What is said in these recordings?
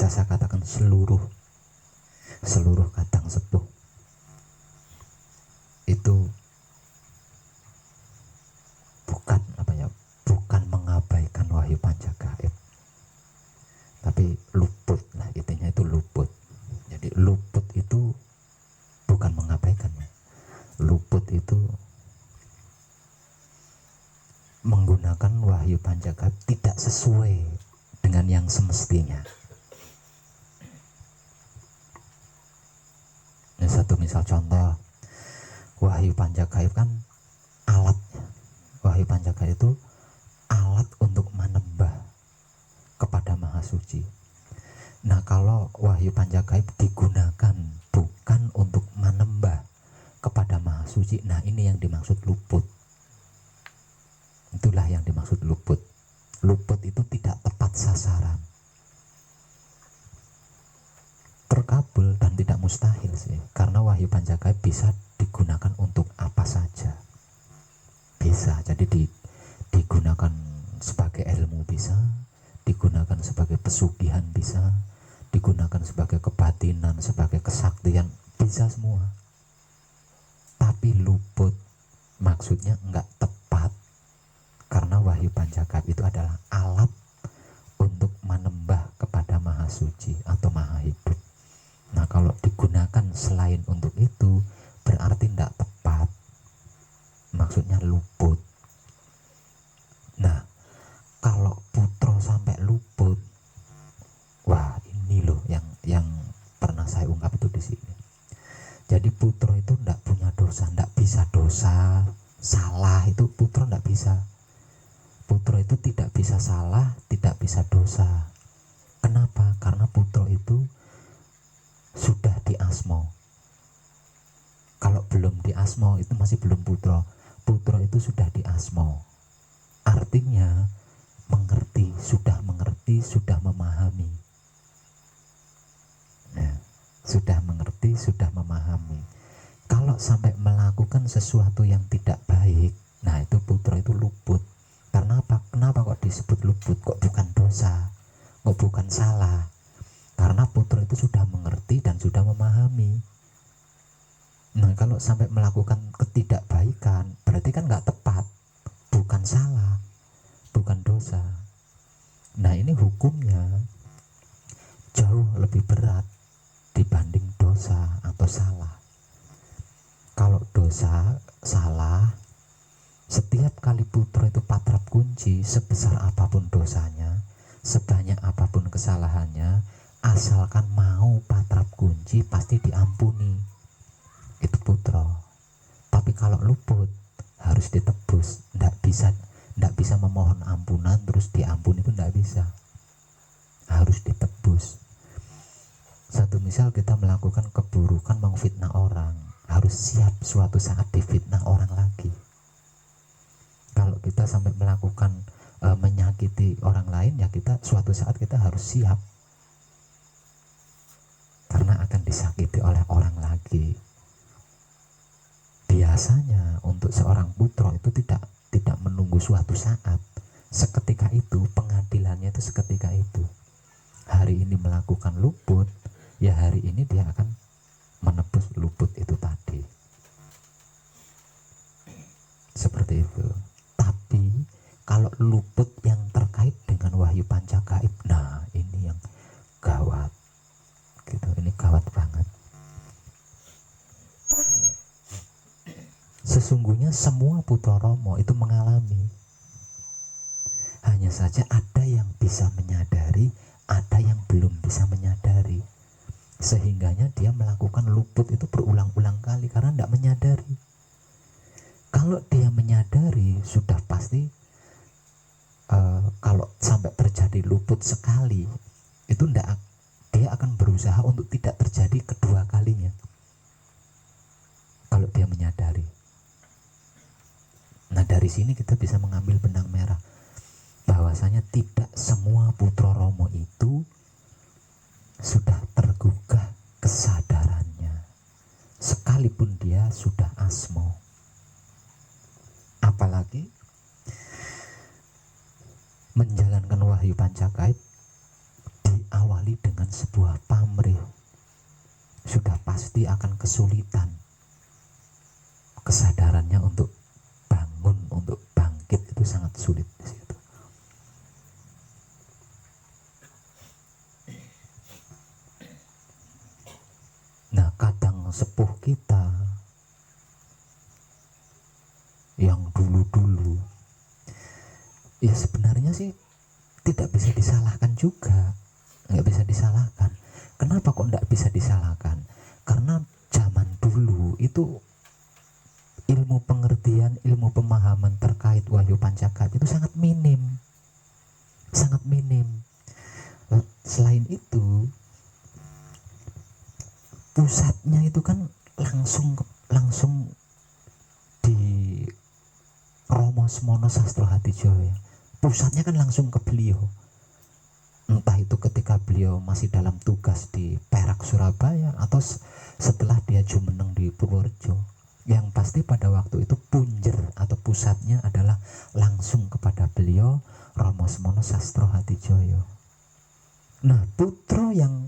bisa saya katakan seluruh kadang sepuh itu bukan mengabaikan wahyu panca gaib, tapi luput lah, intinya itu luput. Jadi luput itu bukan mengabaikannya, luput itu menggunakan wahyu panca gaib tidak sesuai dengan yang semestinya. Ini satu misal contoh, wahyu panca gaib kan alatnya. Wahyu panca gaib itu alat untuk menembah kepada Maha Suci. Nah, kalau wahyu panca gaib digunakan bukan untuk menembah kepada Maha Suci, nah ini yang dimaksud luput. Itulah yang dimaksud luput. Luput itu tidak tepat sasaran. Terkabul dan tidak mustahil sih, karena wahyu panca gaib bisa digunakan untuk apa saja. Bisa, jadi digunakan sebagai ilmu bisa, digunakan sebagai pesugihan bisa, digunakan sebagai kebatinan, sebagai kesaktian, bisa semua. Tapi luput maksudnya enggak tepat, karena wahyu panca gaib itu adalah alat untuk menembah kepada Maha Suci atau Maha Hidup. Nah, kalau digunakan selain untuk itu berarti tidak tepat, maksudnya luput. Nah, kalau putro sampai luput, wah ini loh yang pernah saya ungkap itu di sini. Jadi putro itu tidak punya dosa, tidak bisa dosa, salah itu putro tidak bisa. Putro itu tidak bisa salah, tidak bisa dosa. Kenapa? Karena putro itu sudah di asmo. Kalau belum di asmo itu masih belum putro. Putro itu sudah di asmo. Artinya mengerti, sudah memahami. Nah, sudah mengerti, sudah memahami. Kalau sampai melakukan sesuatu yang tidak baik, nah itu putro itu luput. Karena apa? Kenapa kok disebut luput? Kok bukan dosa? Kok bukan salah? Karena putra itu sudah mengerti dan sudah memahami. Nah, kalau sampai melakukan ketidakbaikan, berarti kan nggak tepat, bukan salah, bukan dosa. Nah, ini hukumnya jauh lebih berat dibanding dosa atau salah. Kalau dosa, salah, setiap kali putra itu patrap kunci, sebesar apapun dosanya, sebanyak apapun kesalahannya, asalkan mau patrap kunci pasti diampuni, itu putra. Tapi kalau luput harus ditebus, tidak bisa memohon ampunan terus diampuni, itu tidak bisa, harus ditebus. Satu misal kita melakukan keburukan, mengfitnah orang, harus siap suatu saat difitnah orang lagi. Kalau kita sampai melakukan menyakiti orang lain, ya kita suatu saat kita harus siap, karena akan disakiti oleh orang lagi. Biasanya untuk seorang putra itu tidak menunggu suatu saat, seketika itu pengadilannya itu seketika itu. Hari ini melakukan luput, ya hari ini dia akan menebus luput itu tadi. Seperti itu. Tapi kalau luput yang terkait dengan wahyu panca gaib, nah ini yang gawat. Gitu, ini gawat banget. Sesungguhnya semua putra romo itu mengalami. Hanya saja ada yang bisa menyadari, ada yang belum bisa menyadari. Sehingganya dia melakukan luput itu berulang-ulang kali karena tidak menyadari. Kalau dia menyadari, sudah pasti kalau sampai terjadi luput sekali, itu dia akan berusaha untuk tidak terjadi kedua kalinya. Kalau dia menyadari. Nah, dari sini kita bisa mengambil benang merah bahwasanya tidak semua putra romo itu sudah tergugah kesadarannya, sekalipun dia sudah asmo. Apalagi menjalankan wahyu panca gaib di diawali dengan sebuah pamrih, sudah pasti akan kesulitan. Kesadarannya untuk bangun, untuk bangkit itu sangat sulit di situ. Nah, kadang sepuh kita yang dulu-dulu ya sebenarnya sih tidak bisa disalahkan juga, nggak bisa disalahkan. Kenapa kok nggak bisa disalahkan? Karena zaman dulu itu ilmu pengertian, ilmu pemahaman terkait Wahyu Pancakait itu sangat minim, sangat minim. Selain itu, pusatnya itu kan langsung di Romo Semono Sastro Hadijoyo. Pusatnya kan langsung ke beliau. Entah itu ketika beliau masih dalam tugas di Perak Surabaya atau setelah dia jumeneng di Purworejo. Yang pasti pada waktu itu punjer atau pusatnya adalah langsung kepada beliau Romo Semono Sastro Hadijoyo. Nah, putra yang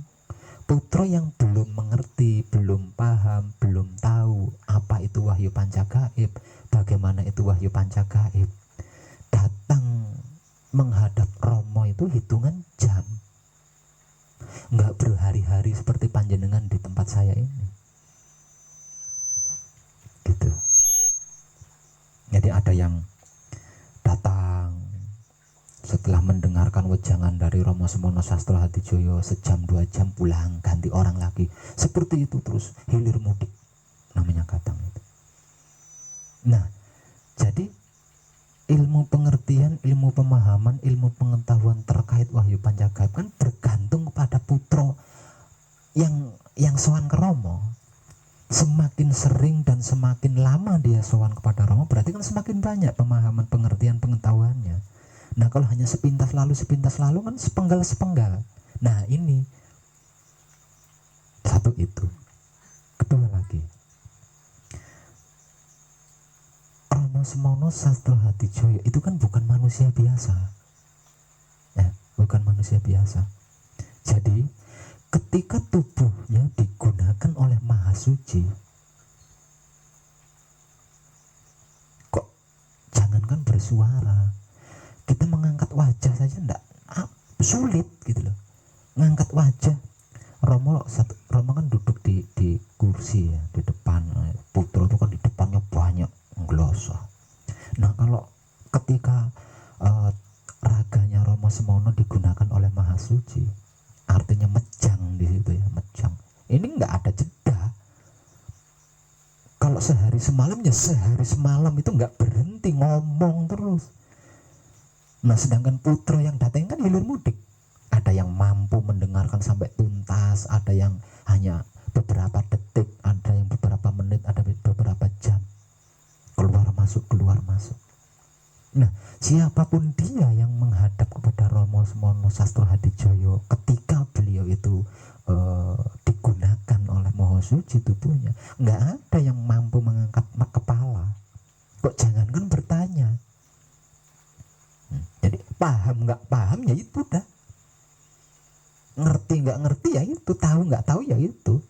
belum mengerti, belum paham, belum tahu apa itu Wahyu Pancagaib, bagaimana itu Wahyu Pancagaib, datang menghadap Romo itu hitungan jam, nggak berhari-hari seperti panjenengan di tempat saya ini, gitu. Jadi ada yang datang setelah mendengarkan wejangan dari Romo Semono Sastro Hadijoyo, sejam 2 jam pulang, ganti orang lagi, seperti itu terus, hilir mudik namanya kadang itu. Nah, jadi ilmu pengertian, ilmu pemahaman, ilmu pengetahuan terkait Wahyu Pancagaib kan bergantung kepada putra yang sowan ke Romo. Semakin sering dan semakin lama dia sowan kepada Romo, berarti kan semakin banyak pemahaman, pengertian, pengetahuannya. Nah, kalau hanya sepintas lalu kan sepenggal. Nah, ini satu itu. Kedua lagi, Romo Semono Sastro Hadijoyo itu kan bukan manusia biasa, ya, bukan manusia biasa. Jadi ketika tubuhnya digunakan oleh Maha Suci, kok jangankan bersuara, kita mengangkat wajah saja enggak sulit gitu loh. Ngangkat wajah, Romo kan duduk di kursi ya, di depan. Putra itu kan di depannya banyak ngloso. Nah, kalau ketika raganya Romo Semono digunakan oleh Maha Suci, artinya mejang di situ ya, mejang. Ini nggak ada jeda. Kalau sehari semalam itu nggak berhenti ngomong terus. Nah, sedangkan putra yang datang kan hilir mudik. Ada yang mampu mendengarkan sampai tuntas, ada yang hanya beberapa detik, ada yang beberapa menit, ada beberapa jam. Keluar masuk. Nah, siapapun dia yang menghadap kepada Romo Semono Sastro Hadijoyo ketika beliau itu digunakan oleh Maha Suci tubuhnya, nggak ada yang mampu mengangkat kepala. Kok jangankan bertanya. Jadi paham nggak paham ya itu dah, ngerti nggak ngerti ya itu, tahu nggak tahu ya itu,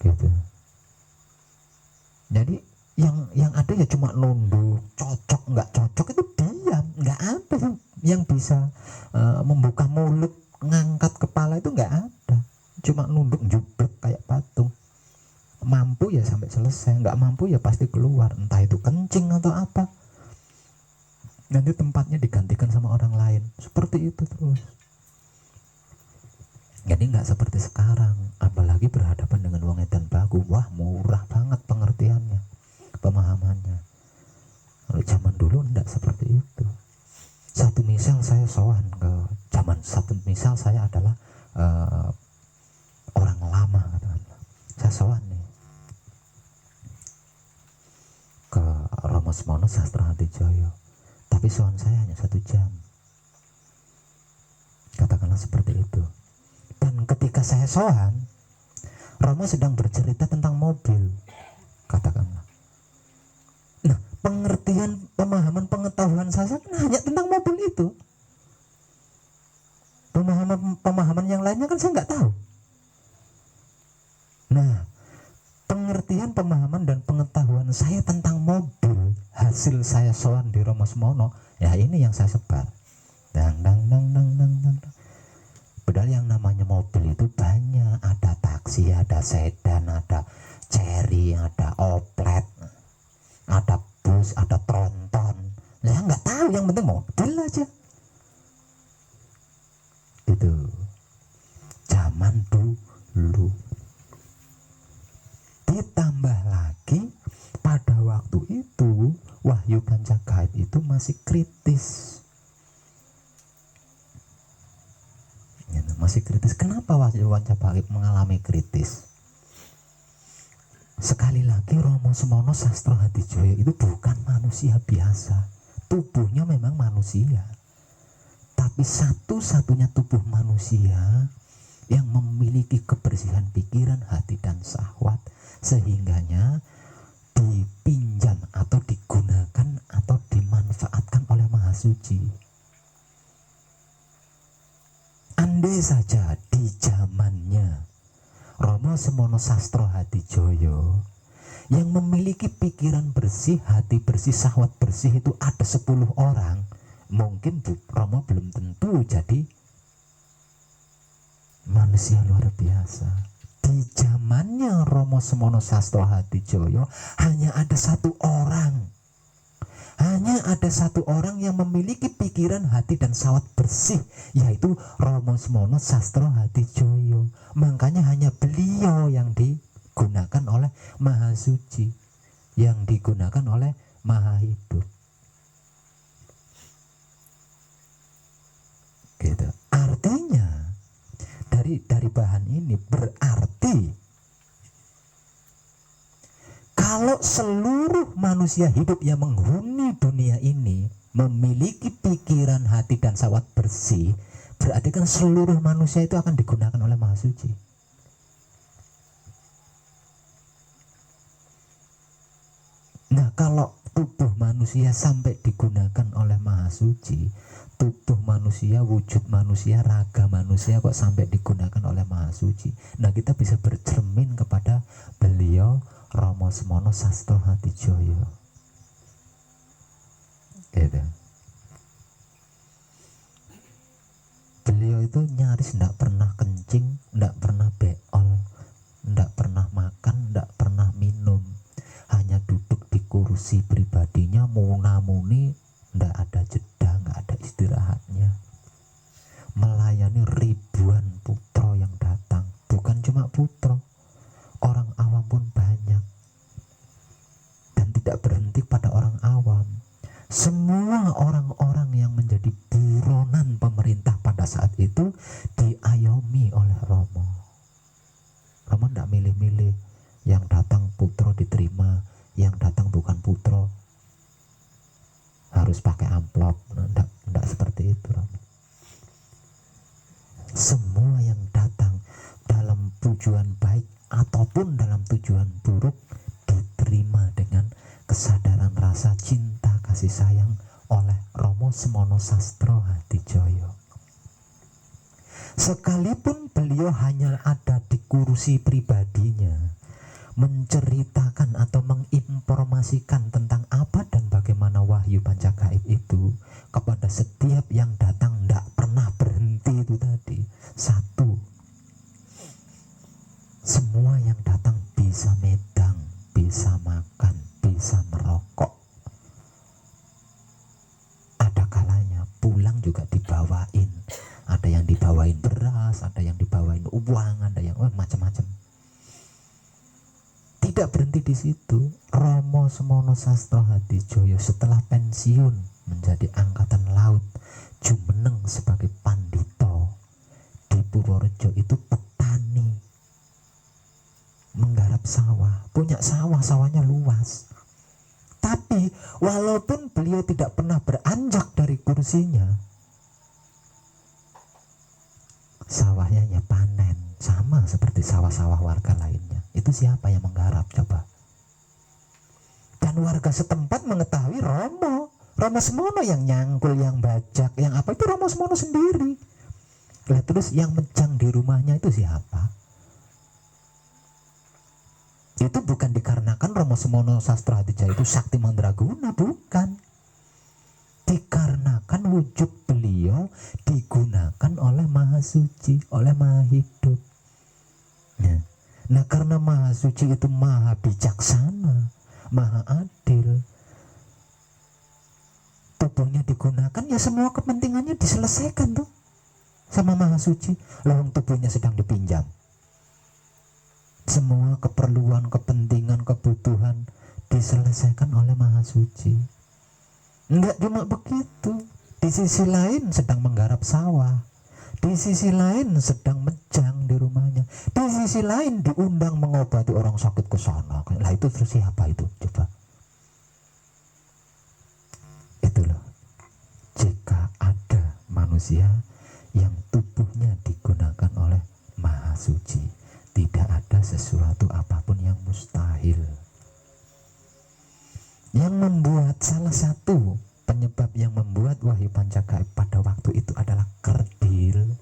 gitu. Jadi yang ada ya cuma nunduk, cocok nggak cocok itu diam, nggak ada yang bisa membuka mulut, ngangkat kepala itu nggak ada, cuma nunduk jublek kayak patung. Mampu ya sampai selesai, nggak mampu ya pasti keluar, entah itu kencing atau apa, nanti tempatnya digantikan sama orang lain, seperti itu terus. Jadi nggak seperti sekarang, apalagi berhadapan dengan wong edan baku, wah murah banget pengertiannya, pemahamannya. Kalau zaman dulu enggak seperti itu. Satu misal saya adalah orang lama, katakanlah. Saya sowan nih ke Romo Semono Sastro Hadijoyo, tapi sowan saya hanya 1 jam, katakanlah seperti itu. Dan ketika saya sowan, Romo sedang bercerita tentang mobil, katakanlah. Nah, pengertian, pemahaman, pengetahuan saya kan hanya tentang mobil itu. Pemahaman yang lainnya kan saya nggak tahu. Nah, pengertian, pemahaman dan pengetahuan saya tentang mobil hasil saya sowan di Romo Semono, ya ini yang saya sebar. Dang dang dang dang dang dang. Padahal yang namanya mobil itu banyak, ada taksi, ada sedan, ada Cherry, ada Oplet, ada bus, ada tronton. Saya nggak tahu, yang penting mobil aja. Gitu. Zaman dulu. Ditambah lagi pada waktu itu Wahyu Pancagaib itu masih kritis. Masih kritis. Kenapa Wahyu Pancagaib mengalami kritis? Sekali lagi Romo Semono Sastro Hadijoyo itu bukan manusia biasa. Tubuhnya memang manusia, tapi satu-satunya tubuh manusia yang memiliki kebersihan pikiran, hati dan syahwat, sehingganya dipinjam atau digunakan atau dimanfaatkan oleh Maha Suci. Andai saja di zamannya Romo Semono Sastro Hadijoyo yang memiliki pikiran bersih, hati bersih, syahwat bersih itu ada 10 orang, mungkin Romo belum tentu jadi manusia luar biasa. Di zamannya Romo Semono Sastro Hadijoyo hanya ada satu orang. Hanya ada satu orang yang memiliki pikiran, hati dan syahwat bersih, yaitu Romo Semono Sastro Hadijoyo. Makanya hanya beliau yang digunakan oleh Maha Suci, yang digunakan oleh Maha Hidup. Gitu. Artinya dari bahan ini berarti kalau seluruh manusia hidup yang menghuni dunia ini memiliki pikiran, hati dan syahwat bersih, berarti kan seluruh manusia itu akan digunakan oleh Maha Suci. Nah, kalau tubuh manusia sampai digunakan oleh Maha Suci, tubuh manusia, wujud manusia, raga manusia kok sampai digunakan oleh Maha Suci. Nah, kita bisa bercermin kepada beliau Romo Semono Sastro Hadijoyo. Gitu. Beliau itu nyaris tidak pernah kencing, tidak pernah beol, tidak pernah makan, tidak pernah minum. Hanya duduk di kursi pribadinya, muna-muni, tidak ada jeda, tidak ada istirahatnya. Melayani ribuan putro yang datang. Bukan cuma putro, orang awam pun banyak. Dan tidak berhenti pada orang awam. Semua orang-orang yang menjadi buronan pemerintah pada saat itu diayomi oleh Romo. Romo tidak milih-milih. Yang datang putro diterima, yang datang bukan putro harus pakai amplop. Tidak seperti itu, Romo. Semua yang datang dalam tujuan baik ataupun dalam tujuan buruk diterima dengan kesadaran rasa cinta kasih sayang oleh Romo Semono Sastro Hadijoyo. Sekalipun beliau hanya ada di kursi pribadinya, menceritakan atau menginformasikan tentang apa dan bagaimana Wahyu Pancagaib itu kepada setiap yang datang, tidak pernah berhenti. Itu tadi satu, semua yang datang bisa medang, bisa makan, bisa merokok. Ada kalanya pulang juga dibawain, ada yang dibawain beras, ada yang dibawain uang, ada yang macam-macam. Tidak berhenti di situ, Romo Semono Sastro Hadijoyo setelah pensiun menjadi angkatan laut, jumeneng sebagai pandito di Purworejo itu petani, menggarap sawah, punya sawah, sawahnya luas. Tapi walaupun beliau tidak pernah beranjak dari kursinya, sawahnya hanya panen, sama seperti sawah-sawah warga lainnya. Itu siapa yang menggarap coba? Dan warga setempat mengetahui Romo Semono yang nyangkul, yang bajak, yang apa, itu Romo Semono sendiri. Lah terus yang mejang di rumahnya itu siapa? Itu bukan dikarenakan Romo Semono Sastro-Hadijaya itu sakti mandraguna, bukan. Dikarenakan wujud beliau digunakan oleh Maha Suci, oleh Maha Hidup. Nah karena Maha Suci itu Maha Bijaksana, Maha Adil, tubuhnya digunakan, ya semua kepentingannya diselesaikan tuh sama Maha Suci. Lawang tubuhnya sedang dipinjam, semua keperluan, kepentingan, kebutuhan diselesaikan oleh Maha Suci. Enggak cuma begitu, di sisi lain sedang menggarap sawah, di sisi lain sedang mejang di rumahnya, di sisi lain diundang mengobati orang sakit ke sana. Lah itu terus siapa itu? Coba. Itu loh. Jika ada manusia yang tubuhnya digunakan oleh Maha Suci, tidak ada sesuatu apapun yang mustahil. Yang membuat, salah satu penyebab yang membuat Wahyu Panca Gaib pada waktu itu adalah kerdil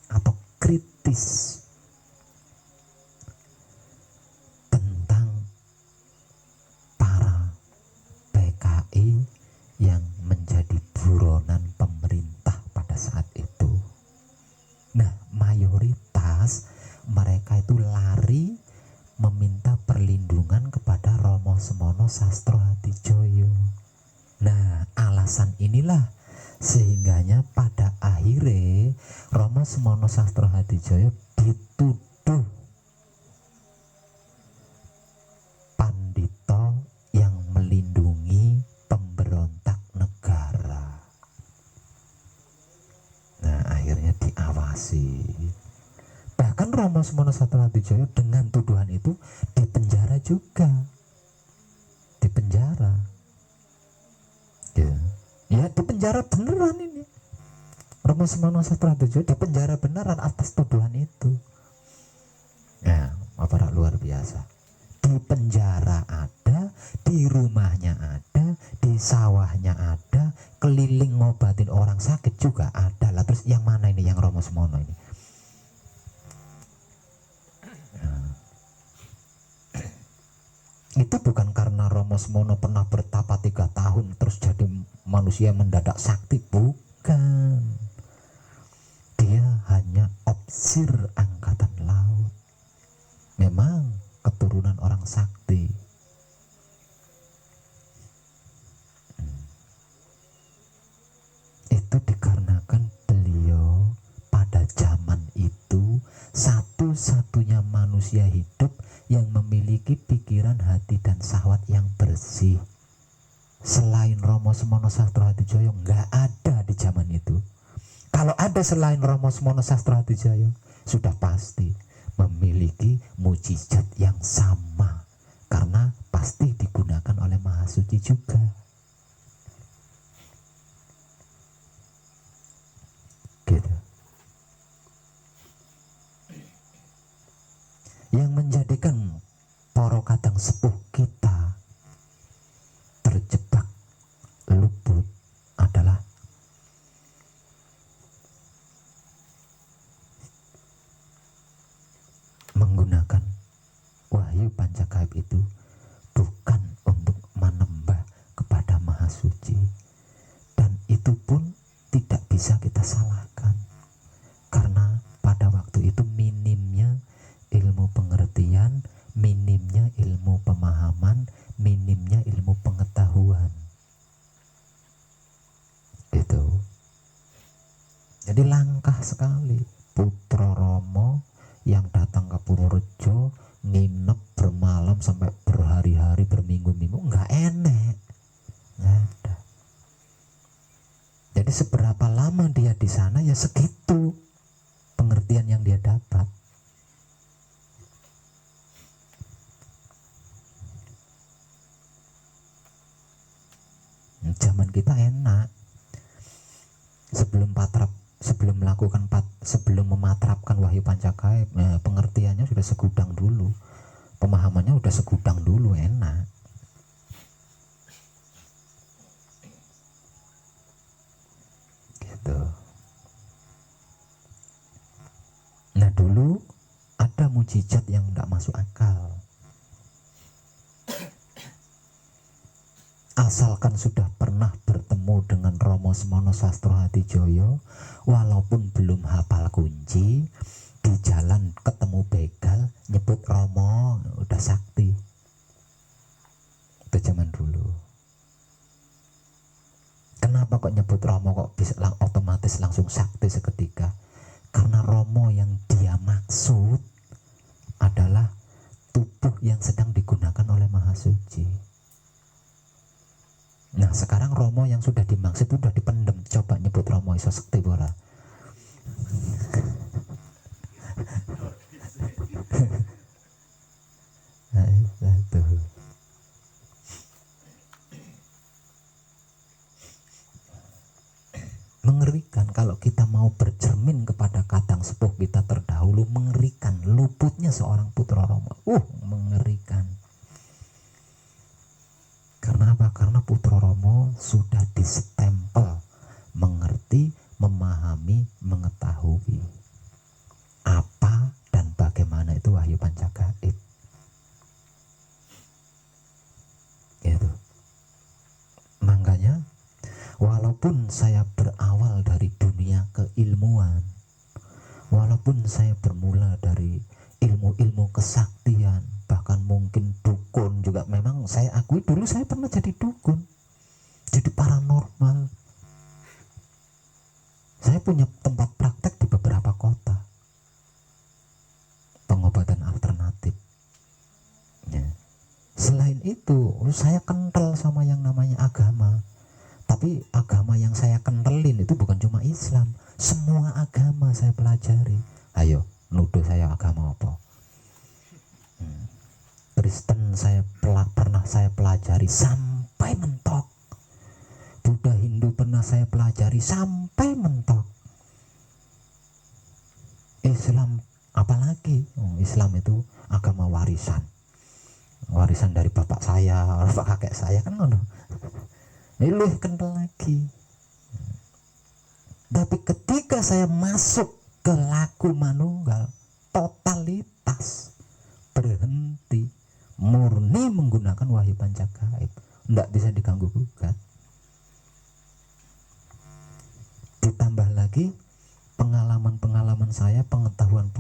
atau kritis tentang para PKI yang menjadi buronan pemerintah pada saat itu. Nah, mayoritas mereka itu lari meminta perlindungan kepada Romo Semono Sastro-Hadijaya. Nah, alasan inilah sehingganya pada akhirnya Romo Semono Sastro-Hadijaya dituduh pandito yang melindungi pemberontak negara. Nah, akhirnya diawasi. Bahkan Romo Semono Sastro-Hadijaya dengan tuduhan itu dipenjara juga, dipenjara, ya dipenjara beneran ini. Romo Semono Sastro-Hadijaya dipenjara beneran atas tuduhan itu. Nah, apa luar biasa. Di penjara ada, di rumahnya ada, di sawahnya ada, keliling ngobatin orang sakit juga ada. Lah terus yang mana ini yang Romo Semono ini? Itu bukan karena Romo Semono pernah bertapa 3 tahun terus jadi manusia mendadak sakti, bukan. Dia hanya opsir angkatan laut, memang keturunan orang sakti. Itu dikarenakan beliau pada zaman itu satu-satunya manusia hidup yang memiliki pikiran, hati, dan syahwat yang bersih. Selain Romo Semono Sastro-Hadijaya nggak ada di zaman itu. Kalau ada selain Romo Semono Sastro-Hadijaya, sudah pasti memiliki mujizat yang sama, karena pasti digunakan oleh Maha Suci juga. Gitu. Yang menjadikan para kadang sepuh kita terjebak luput adalah menggunakan Wahyu Panca Gaib itu bukan untuk menembah kepada Maha Suci, dan itu pun tidak bisa kita salahkan karena pada waktu itu minimnya ilmu pengertian, minimnya ilmu pemahaman, minimnya ilmu pengetahuan. Itu. Jadi langkah sekali putra Romo yang datang ke Purworejo nginep bermalam sampai berhari-hari, berminggu-minggu, nggak enak, nggak ada. Jadi seberapa lama dia di sana ya segitu pengertian yang dia dapat. Zaman kita enak, sebelum mematrapkan Wahyu Panca Gaib, pengertiannya sudah segudang dulu, pemahamannya udah segudang dulu, enak. Gitu. dulu ada mujizat yang tidak masuk akal. Asalkan sudah pernah bertemu dengan Romo Semono Sastro Hadijoyo, walaupun belum hafal kunci, di jalan ketemu begal nyebut Romo, udah sakti. Itu zaman dulu. Kenapa kok nyebut Romo kok bisa otomatis langsung sakti seketika? Karena Romo yang dia maksud adalah tubuh yang sedang digunakan oleh Maha Suci. Nah sekarang Romo yang sudah dimaksud itu sudah dipendem. Coba nyebut Romo iso sekti bora. Nah, itu. Mengerikan kalau kita mau bercermin kepada kadang sepuh kita terdahulu, mengerikan luputnya seorang putra Romo. Mengerikan. Karena apa? Karena putra Romo sudah distempel mengerti, memahami, mengetahui apa dan bagaimana itu wahyu pancagaib. Gitu. Makanya walaupun saya berawal dari dunia keilmuan, walaupun saya bermula dari ilmu-ilmu kesaktian, bahkan mungkin dukun juga, memang saya akui dulu saya pernah jadi dukun, jadi paranormal. Saya punya tempat praktek di beberapa kota pengobatan alternatif ya. Selain itu saya kental sama yang namanya agama, tapi agama yang saya kentalin itu bukan cuma Islam, semua agama saya pelajari. Ayo nuduh saya agama apa? Kristen pernah saya pelajari sampai mentok. Buddha, Hindu pernah saya pelajari sampai mentok. Islam apalagi? Islam itu agama warisan dari bapak saya, bapak kakek saya kan ngono. Lebih kental lagi. Tapi ketika saya masuk ke laku manunggal, totalitas berhenti, murni menggunakan wahyu pancagaib, tidak bisa diganggu gugat. Ditambah lagi pengalaman saya, pengetahuan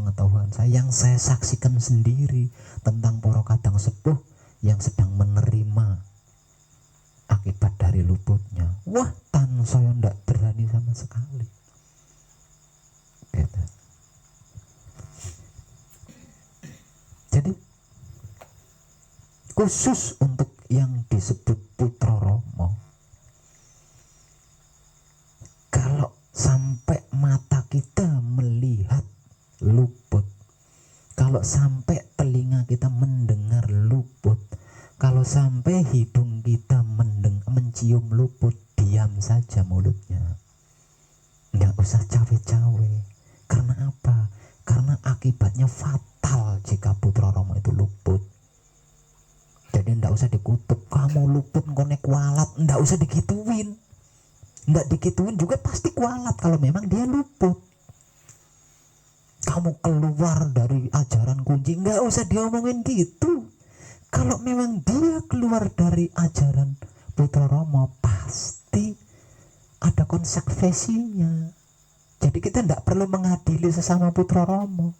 saya yang saya saksikan sendiri tentang para kadang sepuh yang sedang menerima akibat dari luputnya. Wah, saya tidak berani sama sekali. Gitu. Jadi khusus untuk yang disebut putra Romo, kalau sampai mata kita melihat luput, kalau sampai telinga kita mendengar luput, kalau sampai hidung kita mencium luput, diam saja mulutnya, nggak usah cawe-cawe. Karena apa? Karena akibatnya fatal jika putra Romo itu luput. Jadi ndak usah dikutuk, kamu luput konek kualat, ndak usah digituin. Ndak digituin juga pasti kualat kalau memang dia luput. Kamu keluar dari ajaran kunci, nggak usah diomongin gitu. Kalau memang dia keluar dari ajaran putra Romo, pasti ada konsekuensinya. Jadi kita ndak perlu mengadili sesama putra Romo,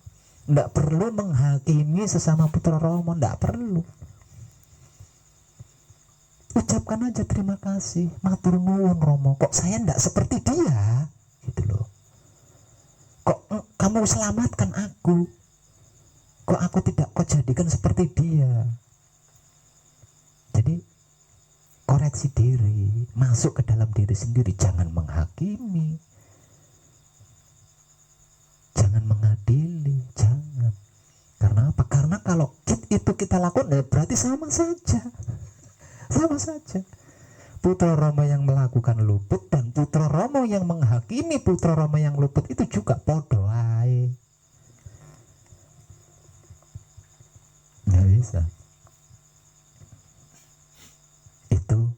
ndak perlu menghakimi sesama putra Romo, ndak perlu. Ucapkan aja terima kasih, matur nuwun Romo, kok saya ndak seperti dia, gitu loh. Kok kamu selamatkan aku, kok aku tidak kau jadikan seperti dia. Jadi koreksi diri, masuk ke dalam diri sendiri, jangan menghakimi, jangan mengadili, jangan. Karena apa? Karena kalau itu kita lakukan, berarti sama saja. Putra Romo yang melakukan luput dan putra Romo yang menghakimi putra Romo yang luput itu juga podo ae. Nggak bisa. Itu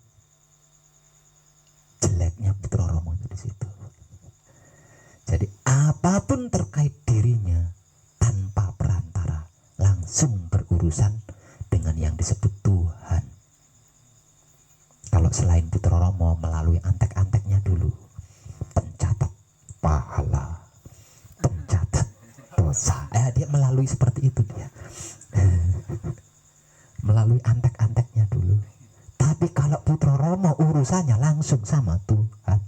jeleknya putra Romo di situ. Jadi apapun terkait dirinya, pahala, pencatat dosa. Dia melalui seperti itu dia. Melalui antek-anteknya dulu. Tapi kalau putra Romo urusannya langsung sama Tuhan,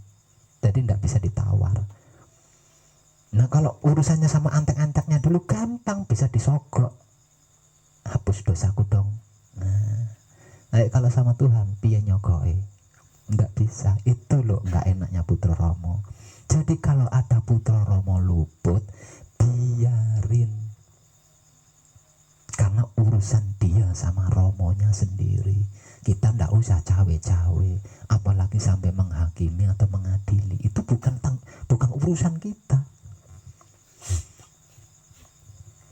jadi tidak bisa ditawar. Nah kalau urusannya sama antek-anteknya dulu gampang, bisa disogok, hapus dosaku dong. Nah kalau sama Tuhan piye nyogoke, nggak bisa. Itu loh nggak enaknya putra Romo. Jadi kalau ada putra Romo luput, biarin, karena urusan dia sama Romonya sendiri. Kita ndak usah cawe-cawe, apalagi sampai menghakimi atau mengadili. Itu bukan urusan kita.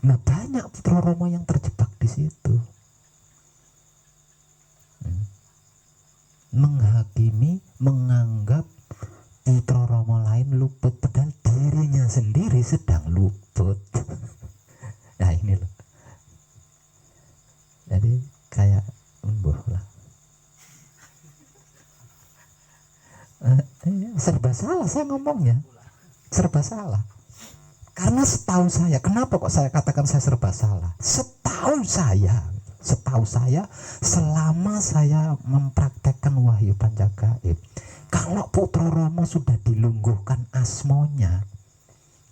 Nah banyak putra Romo yang terjebak di situ, menghakimi, menganggap putra Romo lain luput, padahal dirinya sendiri sedang luput. Nah ini loh. Jadi kayak embuh lah. Serba salah saya ngomongnya, serba salah. Karena setahu saya, kenapa kok saya katakan saya serba salah? Setahu saya, selama saya mempraktekkan Wahyu Panjagaib, kalau putra Romo sudah dilungguhkan asmonya,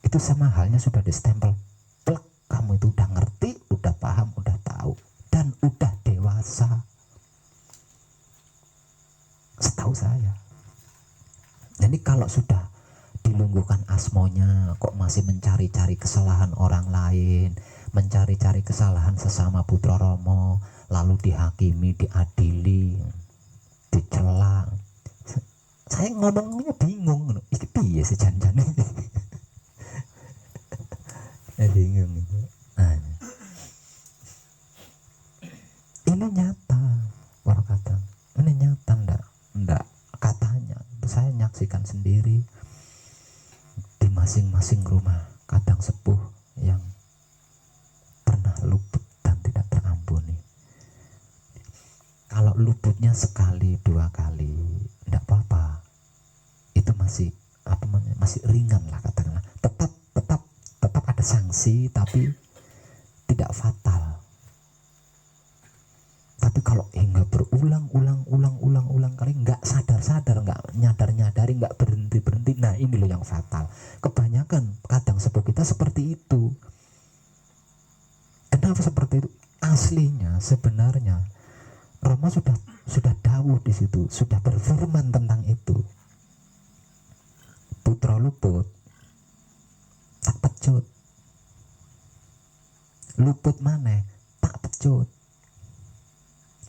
itu sama halnya sudah distempel, plek, kamu itu udah ngerti, udah paham, udah tahu, dan udah dewasa. Setahu saya. Jadi kalau sudah dilungguhkan asmonya, kok masih mencari-cari kesalahan orang lain, mencari-cari kesalahan sesama putra Romo, lalu dihakimi, diadili, dicela. Saya ngomongnya bingung, iki piye sih jan-jan ini. Bingung itu. Nah, ini nyata, orang kata, ini nyata ndak katanya. Saya nyaksikan sendiri di masing-masing rumah kadang sepuh yang pernah luput dan tidak terampuni. Kalau luputnya sekali dua kali tidak apa-apa, itu masih masih ringan lah katakanlah. Tetap ada sanksi, tapi tidak fatal. Tapi kalau hingga berulang kali, nggak sadar, nggak nyadari, nggak berhenti, nah ini loh yang fatal. Kebanyakan kadang sepuh kita seperti itu. Kenapa seperti itu? Aslinya sebenarnya Romo sudah dawuh di situ, sudah berfirman tentang itu. Putra luput tak pecut, luput maneh tak pecut,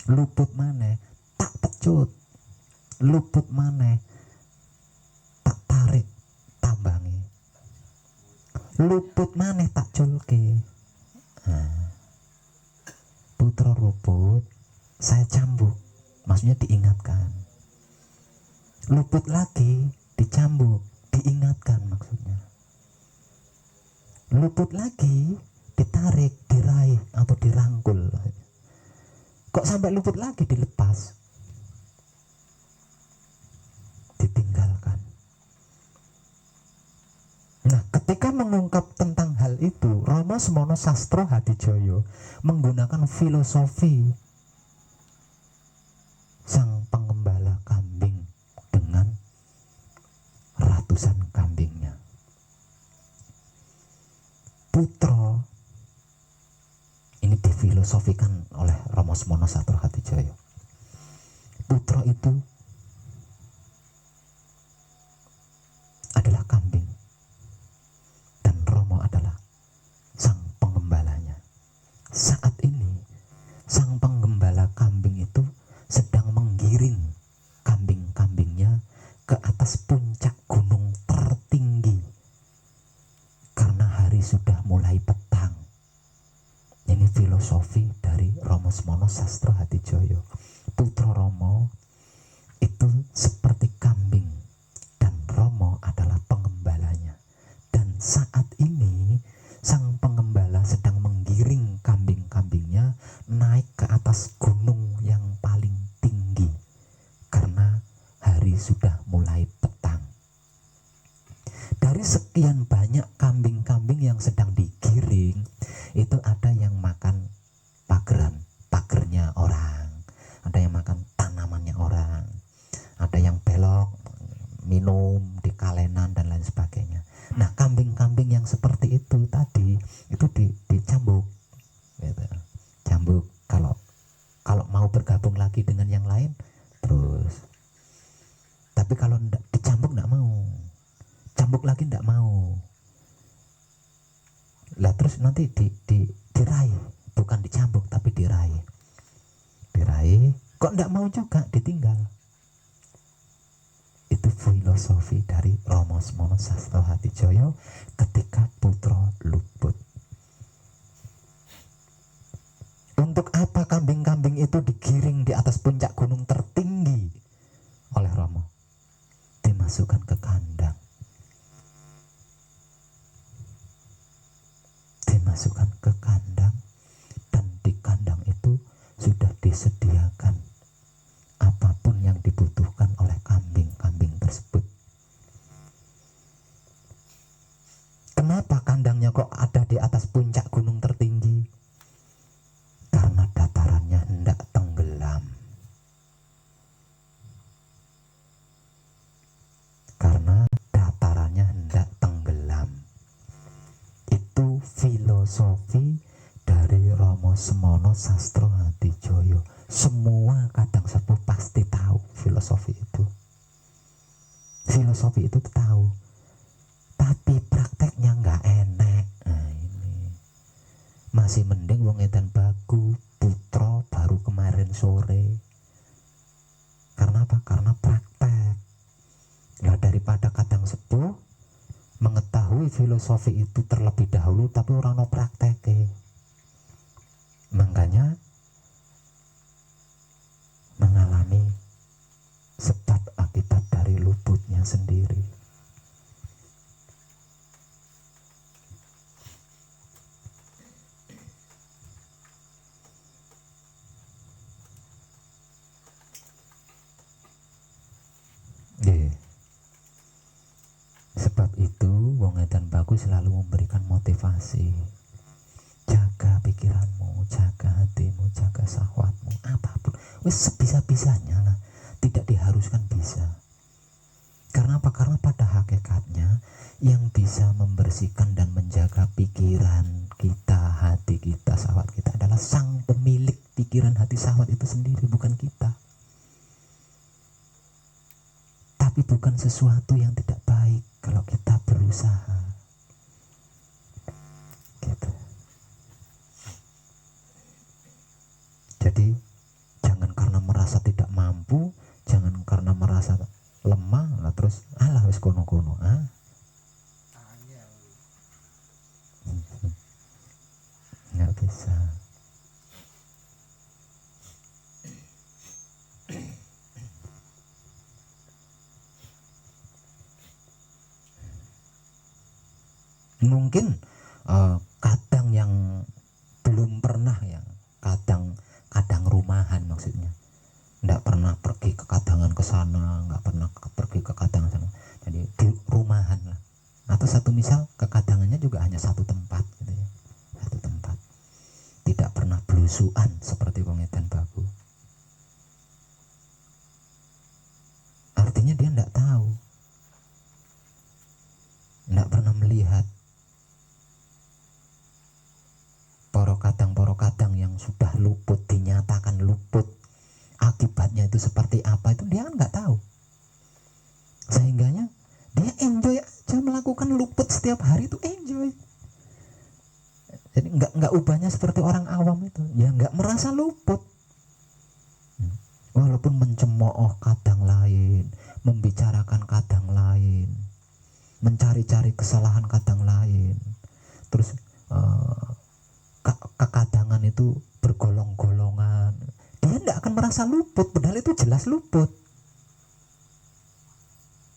luput maneh tak pecut, luput maneh tak tarik tambangi, luput maneh tak culke. Putra luput saya cambuk, maksudnya diingatkan. Luput lagi dicambuk, diingatkan maksudnya. Luput lagi ditarik, diraih atau dirangkul. Kok sampai luput lagi dilepas, ditinggalkan. Nah ketika mengungkap tentang hal itu, Romo Semono Sastro Hadijoyo menggunakan filosofi sang penggembala kambing dengan ratusan kambingnya. Putra ini difilosofikan oleh Romo Semono Sastro Hadijoyo. Putra itu adalah kambing dan Romo adalah sang penggembalanya. Saat ini sang penggembala kambing itu sedang menggiring kambing-kambingnya ke atas puncak gunung tertinggi karena hari sudah mulai petang. Ini filosofi dari Romo Semono Sastro Hadijoyo. Putra Romo itu seperti kambing dan Romo adalah pengembalanya. Dan saat ini sang pengembala sedang menggiring kambing-kambingnya naik ke atas gunung yang paling tinggi karena hari sudah mulai petang. Dari dari sekian banyak kambing-kambing yang sedang digiring, itu ada yang makan pagernya orang, ada yang makan tanamannya orang, ada yang belok minum di kalenan dan lain sebagainya. Nah, kambing-kambing yang seperti itu tadi itu dicambuk gitu. Cambuk, kalau mau bergabung lagi dengan yang lain terus, tapi kalau dicambuk enggak mau, cambuk lagi enggak mau lah, terus nanti diraih, bukan dicambuk tapi diraih kok enggak mau juga, ditinggal. Itu filosofi dari Romo Semono Sastro Hatijoyo ketika putra luput. Untuk apa kambing-kambing itu digiring di atas puncak gunung tertinggi oleh Romo? Dimasukkan ke kandang. Dimasukkan ke kandang, dan di kandang itu sudah disediakan apapun yang dibutuhkan oleh kambing-kambing tersebut. Kenapa kandangnya kok ada di atas puncak gunung tertinggi? Karena datarannya hendak tenggelam. Karena datarannya hendak tenggelam. Itu filosofi dari Romo Semono Sastro Hatijoyo. Semua kadang sepuh pasti tahu filosofi itu. Filosofi itu tahu, tapi prakteknya nggak enak. Nah, ini masih mending wong edan bagu putra baru kemarin sore. Karena apa? Karena praktek. Nah, daripada kadang sepuh mengetahui filosofi itu terlebih dahulu tapi orang no praktek. Makanya mengalami sebab akibat dari luputnya sendiri. Sebab itu wong edan bagus selalu memberikan motivasi. Jaga pikiranmu, jaga hatimu, jaga syahwatmu, apapun wis sebisa-bisanya lah, tidak diharuskan bisa. Karena apa? Karena pada hakikatnya yang bisa membersihkan dan menjaga pikiran kita, hati kita, syahwat kita adalah sang pemilik pikiran, hati, syahwat itu sendiri, bukan kita. Tapi bukan sesuatu yang tidak baik kalau kita berusaha gitu. Jadi jangan karena merasa tidak mampu, jangan karena merasa lemah lah terus alah wis kono-kono nggak bisa. Mungkin kadang yang belum pernah ya, kadang rumahan maksudnya, nggak pernah pergi ke kadangan ke sana, nggak pernah pergi ke kadangan sana, jadi di rumahan lah. Atau satu misal ke kadangannya juga hanya satu tempat gitu ya, satu tempat, tidak pernah belusuan seperti wong edan baku. Artinya dia nggak tahu, nggak pernah melihat poro kadang yang sudah luput, dinyatakan luput, akibatnya itu seperti apa, itu dia kan nggak tahu. Sehingganya dia enjoy aja melakukan luput setiap hari, itu enjoy. Jadi nggak ubahnya seperti orang awam itu, ya nggak merasa luput. Walaupun mencemooh kadang lain, membicarakan kadang lain, mencari-cari kesalahan kadang lain, terus kekadangan itu bergolong-golongan, dia tidak akan merasa luput, padahal itu jelas luput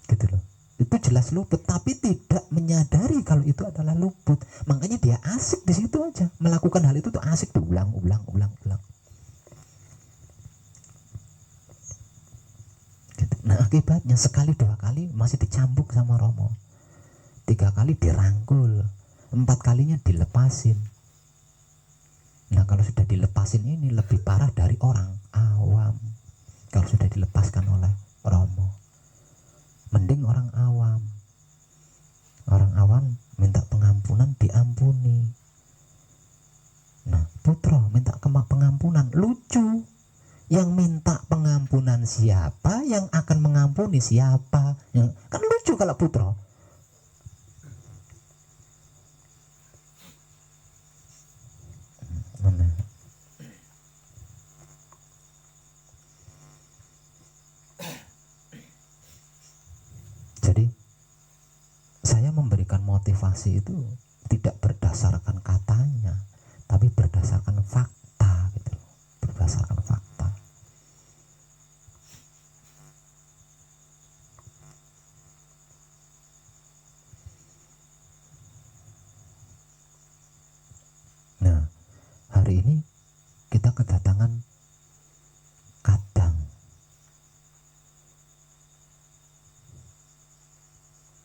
gitu loh. Itu jelas luput, tapi tidak menyadari kalau itu adalah luput. Makanya dia asik di situ aja, melakukan hal itu tuh asik tuh, ulang. Gitu. Nah akibatnya sekali dua kali masih dicambuk sama Romo, 3 kali dirangkul, 4 kalinya dilepasin. Nah kalau sudah dilepasin ini lebih parah dari orang awam. Kalau sudah dilepaskan oleh Romo, mending orang awam. Orang awam minta pengampunan, diampuni. Nah Putra minta pengampunan, lucu. Yang minta pengampunan siapa, yang akan mengampuni siapa, kan lucu kalau Putra. Jadi saya memberikan motivasi itu tidak berdasarkan katanya, tapi berdasarkan fakta gitu. Berdasarkan fakta. Nah, hari ini kita kedatangan Kadang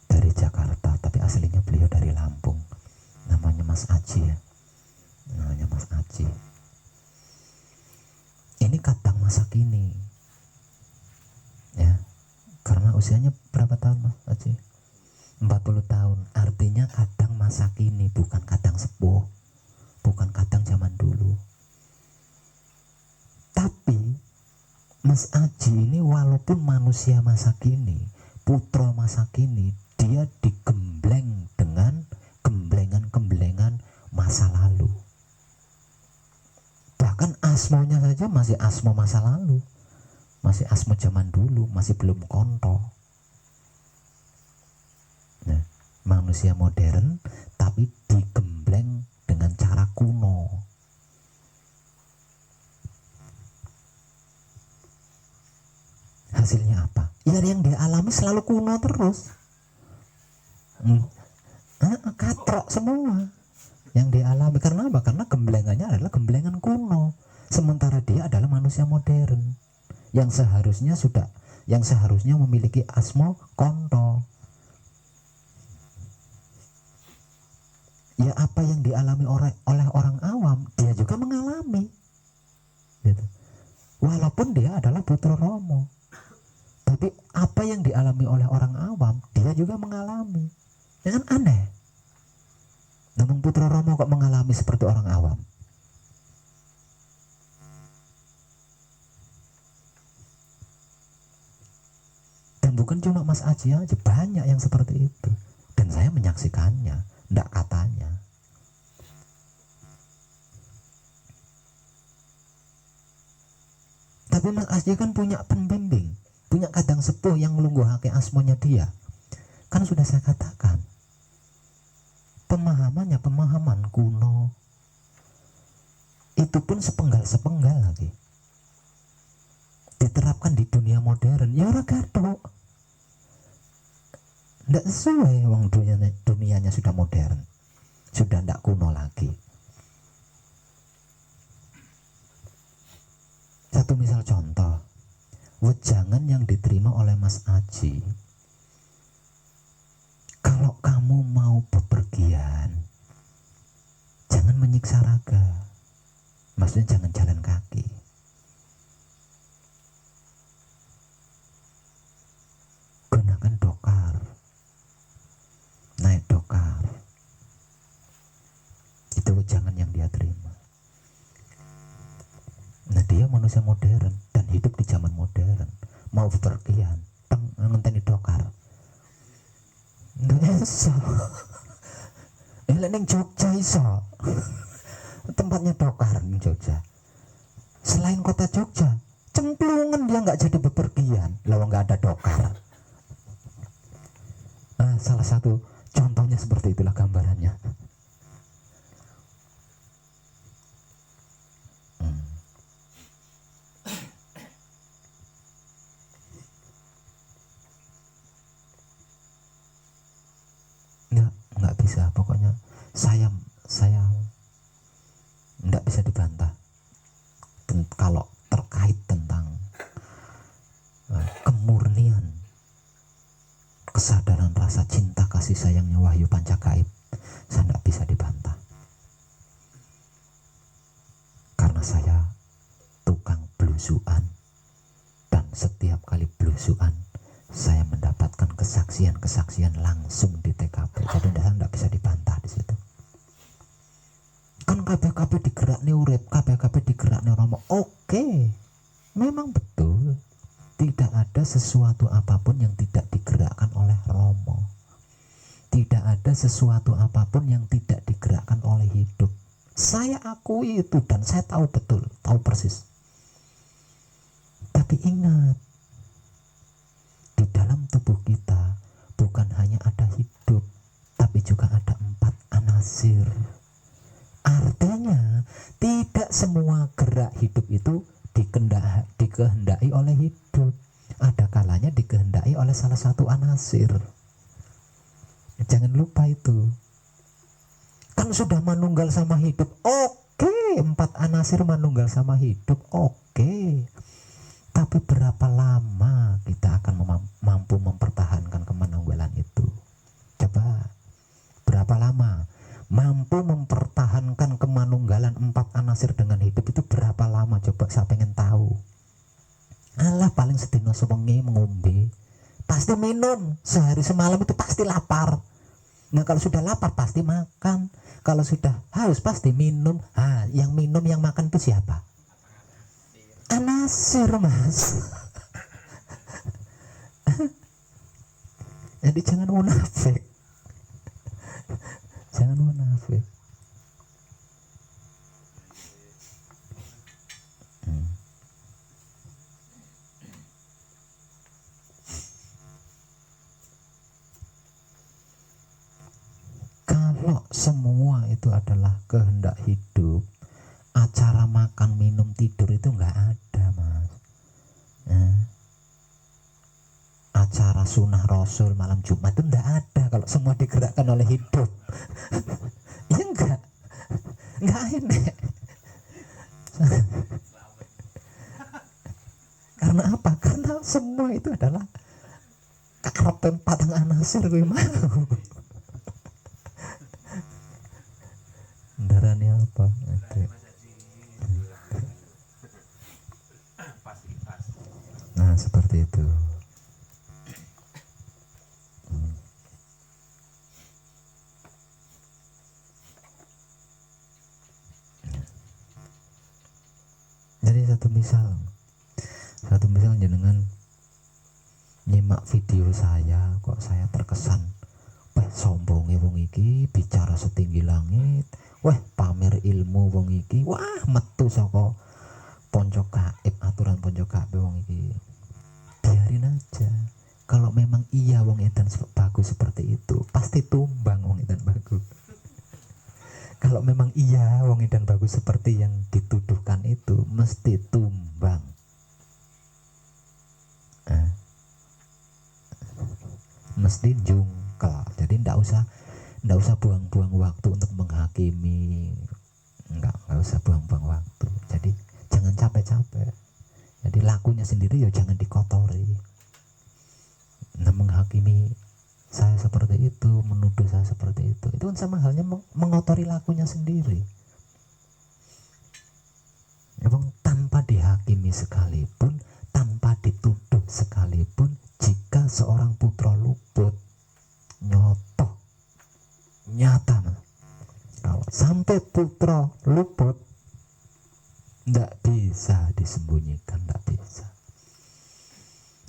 dari Jakarta, tapi aslinya beliau dari Lampung. Namanya Mas Aji ya. Namanya Mas Aji. Ini Kadang masa kini. Ya. Karena usianya berapa tahun Mas Aji? 40 tahun. Artinya Kadang masa kini, bukan Kadang sepuh. Bukan Kadang zaman dulu. Tapi Mas Aji ini walaupun manusia masa kini, putra masa kini, dia digembleng dengan gemblengan-gemblengan masa lalu. Bahkan asmonya saja masih asmo masa lalu, masih asmo zaman dulu, masih belum konto. Nah, manusia modern tapi digembleng dengan cara kuno. Hasilnya apa? Ya yang dia alami selalu kuno terus. Katrok semua yang dia alami. Karena apa? Karena gemblengannya adalah gemblengan kuno. Sementara dia adalah manusia modern yang seharusnya memiliki asmo konto. Ya apa yang dialami oleh orang awam, dia juga mengalami. Gitu. Walaupun dia adalah putra Romo. Tapi apa yang dialami oleh orang awam, dia juga mengalami. Ya kan aneh. Namun putra Romo kok mengalami seperti orang awam? Dan bukan cuma Mas Aji aja, banyak yang seperti itu. Dan saya menyaksikannya, enggak katanya. Tapi Mas Aji kan punya pembimbing, punya Kadang sepuh yang ngelungguhake asmonya dia. Kan sudah saya katakan, pemahamannya pemahaman kuno. Itu pun sepenggal-sepenggal lagi. Diterapkan di dunia modern, ya ora gathuk. Ndak sesuai, wong dunianya sudah modern. Sudah ndak kuno lagi. Satu misal contoh, wejangan yang diterima oleh Mas Aji, kalau kamu mau bepergian, jangan menyiksa raga. Maksudnya jangan jalan kaki. Gunakan dokar. Naik dokar. Itu wejangan yang dia terima. Nah dia manusia modern dan hidup di zaman modern. Mau bepergian, ngenteni dokar. Nggak iso. Ning Jogja iso. Tempatnya dokar ning Jogja. Selain kota Jogja, cemplungan dia nggak jadi bepergian. Lalu nggak ada dokar. Nah, salah satu contohnya seperti itulah gambarannya. Nggak bisa, pokoknya saya nggak bisa dibantah kalau terkait tentang kemurnian kesadaran rasa cinta kasih kasih sayangnya Wahyu Pancagaib, saya tidak bisa dibantah. Karena saya tukang blusukan, dan setiap kali blusukan saya mendapatkan kesaksian-kesaksian langsung di TKP. Jadi saya tidak bisa dibantah di situ. Kan KBKB digerakne urip, KBKB digerakne Romo. Oke, memang betul. Tidak ada sesuatu apapun yang tidak digerakkan oleh Romo. Tidak ada sesuatu apapun yang tidak digerakkan oleh hidup. Saya akui itu dan saya tahu betul, tahu persis. Tapi ingat, di dalam tubuh kita bukan hanya ada hidup, tapi juga ada 4 anasir. Artinya tidak semua gerak hidup itu dikehendaki oleh hidup. Ada kalanya dikehendaki oleh salah satu anasir. Jangan lupa itu. Kan sudah manunggal sama hidup. Oke, 4 anasir manunggal sama hidup. Oke. Tapi berapa lama kita akan mampu mempertahankan kemanunggalan itu? Coba, berapa lama mampu mempertahankan kemanunggalan 4 anasir dengan hidup itu berapa lama? Coba, saya pengen tahu. Alah, paling sedina sewengi ngombe, pasti minum, sehari semalam itu pasti lapar. Nah, kalau sudah lapar pasti makan, kalau sudah haus pasti minum. Yang minum yang makan itu siapa? Anasir, Mas. Jadi jangan munafik. Jangan munafik. Kalau semua itu adalah kehendak hidup, acara makan, minum, tidur itu nggak ada, Mas. Acara sunnah Rasul malam Jumat itu nggak ada kalau semua digerakkan oleh hidup. Ya enggak enak. Karena apa? Karena semua itu adalah karepen patang anasir gue mau. Darahnya apa? Nah, seperti itu. Jadi satu misal jenengan nyimak video saya, kok saya terkesan, weh sombonge wong iki bicara setinggi langit, weh pamer ilmu wong iki, wah metu saka ponco gaib, aturan ponco gaib wong iki. Biarin aja. Kalau memang iya wong edan bagus seperti itu, pasti tumbang wong edan bagus. Kalau memang iya wong edan bagus seperti yang dituduhkan itu, mesti tumbang. Mesti jungkel. Jadi ndak usah buang-buang waktu untuk menghakimi. Nggak usah buang-buang waktu. Jadi jangan capek-capek. Jadi lakunya sendiri ya jangan dikotori. Nah, menghakimi saya seperti itu, menuduh saya seperti itu kan sama halnya mengotori lakunya sendiri. Emang tanpa dihakimi sekalipun, tanpa dituduh sekalipun, jika seorang putra luput, nyata nah. Kalau sampai putra luput, tidak bisa disembunyikan, tidak bisa.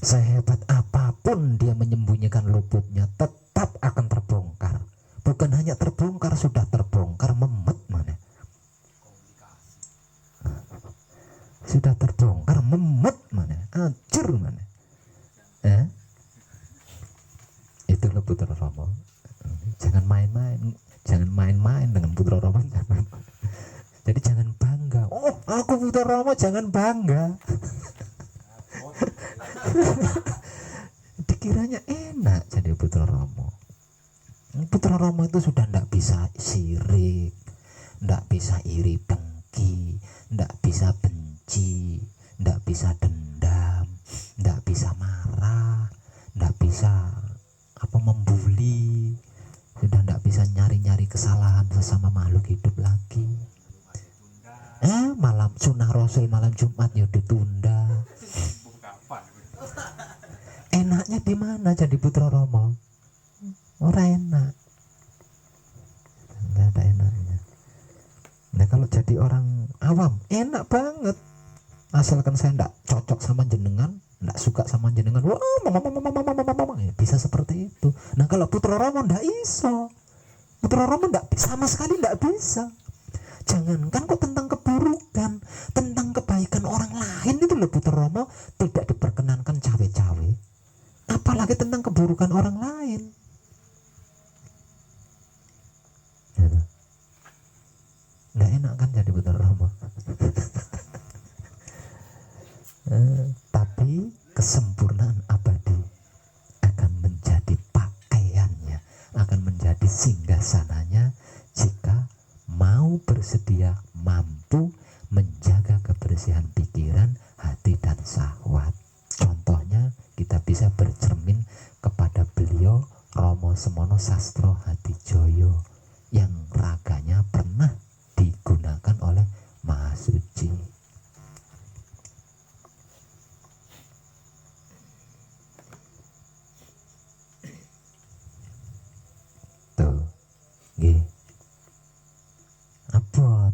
Sehebat apapun dia menyembunyikan luputnya, tetap akan terbongkar. Bukan hanya terbongkar, sudah terbongkar, memet mana? Sudah terbongkar, memet mana? Hancur mana? Itulah putra Romo. Jangan main-main dengan putra Romo. Jadi jangan bangga. Oh, aku putra Romo, jangan bangga. Dikiranya enak jadi putra Romo. Putra Romo itu sudah tidak bisa sirik, tidak bisa iri dengki, tidak bisa benci, tidak bisa dendam, tidak bisa marah, tidak bisa membuli, bisa nyari-nyari kesalahan sesama makhluk hidup lagi. Malam sunnah Rasul malam Jumat ya ditunda. Enaknya di mana jadi putra Rama? Ora enak. Enggak ada enaknya. Nah kalau jadi orang awam enak banget. Asalkan saya enggak cocok sama jenengan, enggak suka sama jenengan, wah bisa seperti itu. Nah kalau putra Rama enggak iso. Putra Rama enggak sama sekali enggak bisa. Jangankan kok tentang keburukan, tentang kebaikan orang lain itu loh putra Rama tidak diperkenankan cawe-cawe. Apalagi tentang keburukan orang lain. Nggak enak kan jadi putra Rama. Tapi kesempurnaan abadi akan menjadi pakaiannya, akan menjadi singgasananya jika mau bersedia mampu menjaga kebersihan pikiran, hati dan syahwat. Contohnya kita bisa bercermin kepada beliau Romo Semono Sastro Hadijoyo yang raganya pernah digunakan oleh Maha Suci. Tuh, nggih. Abot.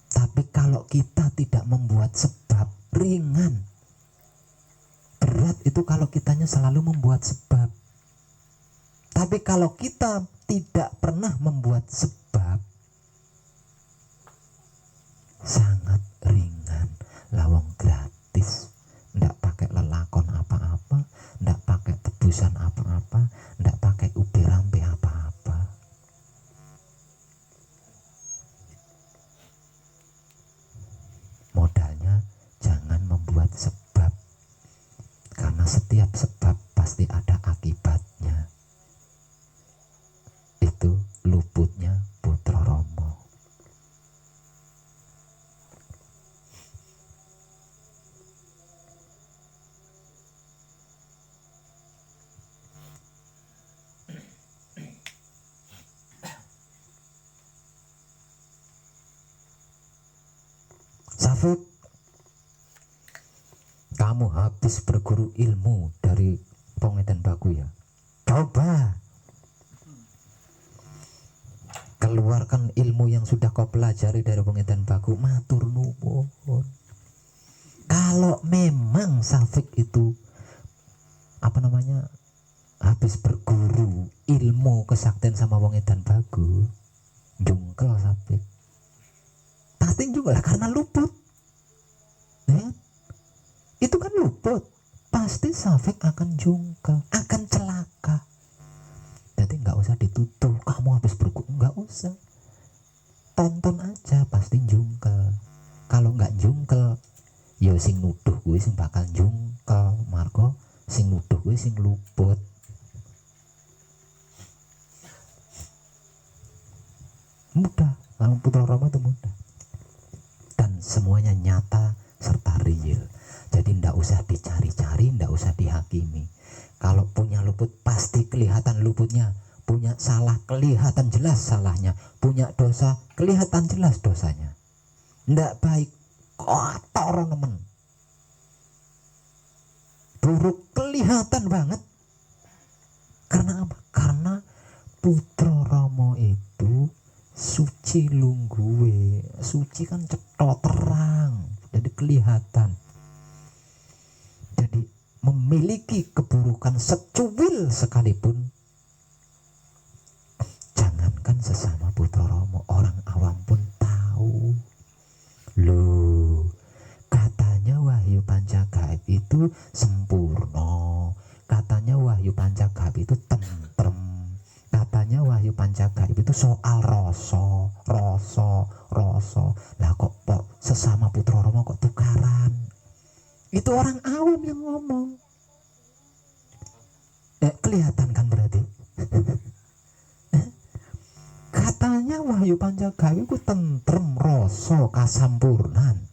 Tapi kalau kita tidak membuat sebab, ringan. Berat itu kalau kitanya selalu membuat sebab. Tapi kalau kita tidak pernah membuat sebab, sangat ringan, lawang gratis. Ndak pakai lelakon apa-apa, ndak pakai tebusan apa-apa, ndak pakai ubi rampe apa-apa. Modalnya jangan membuat sebab, karena setiap sebab pasti ada akibatnya. Itu luputnya putra Romo. Safik, kamu habis berguru ilmu dari Pongedan Bagu ya? Coba keluarkan ilmu yang sudah kau pelajari dari Pongedan Bagu. Matur nuwun. Kalau memang Safik itu habis berguru ilmu kesaktian sama Pongedan Bagu, jungkel Safik. Pasti juga lah karena luput. Itu kan luput. Pasti Safik akan jungkel, akan celaka. Jadi nggak usah dituduh kamu habis berguru, nggak usah. Tonton aja pasti jungkel. Kalau nggak jungkel, ya sing nuduh gue sing bakal jungkel. Margo sing nuduh gue sing luput. Mudah, kalau putra Rama itu mudah. Dan semuanya nyata serta real. Jadi ndak usah dicari-cari, ndak usah dihakimi. Kalau punya luput pasti kelihatan luputnya, punya salah kelihatan jelas salahnya, punya dosa kelihatan jelas dosanya. Ndak baik, kotor nemen, buruk kelihatan banget. Karena apa? Karena putra Rama itu suci lungguwe. Suci kan cetok terang, jadi kelihatan. Jadi memiliki keburukan secuil sekalipun, jangankan sesama putra Rama, orang awam pun tahu. Loh, katanya Wahyu Pancagaib itu sempurna, katanya Wahyu Pancagaib itu tentrem, katanya Wahyu Pancagaib itu soal rasa. Lah kok sesama putra Rama kok tukaran? Itu orang awam yang ngomong. Kelihatan kan berarti? Katanya Wahyu Pancagaib itu tentrem, rasa, kasampurnan.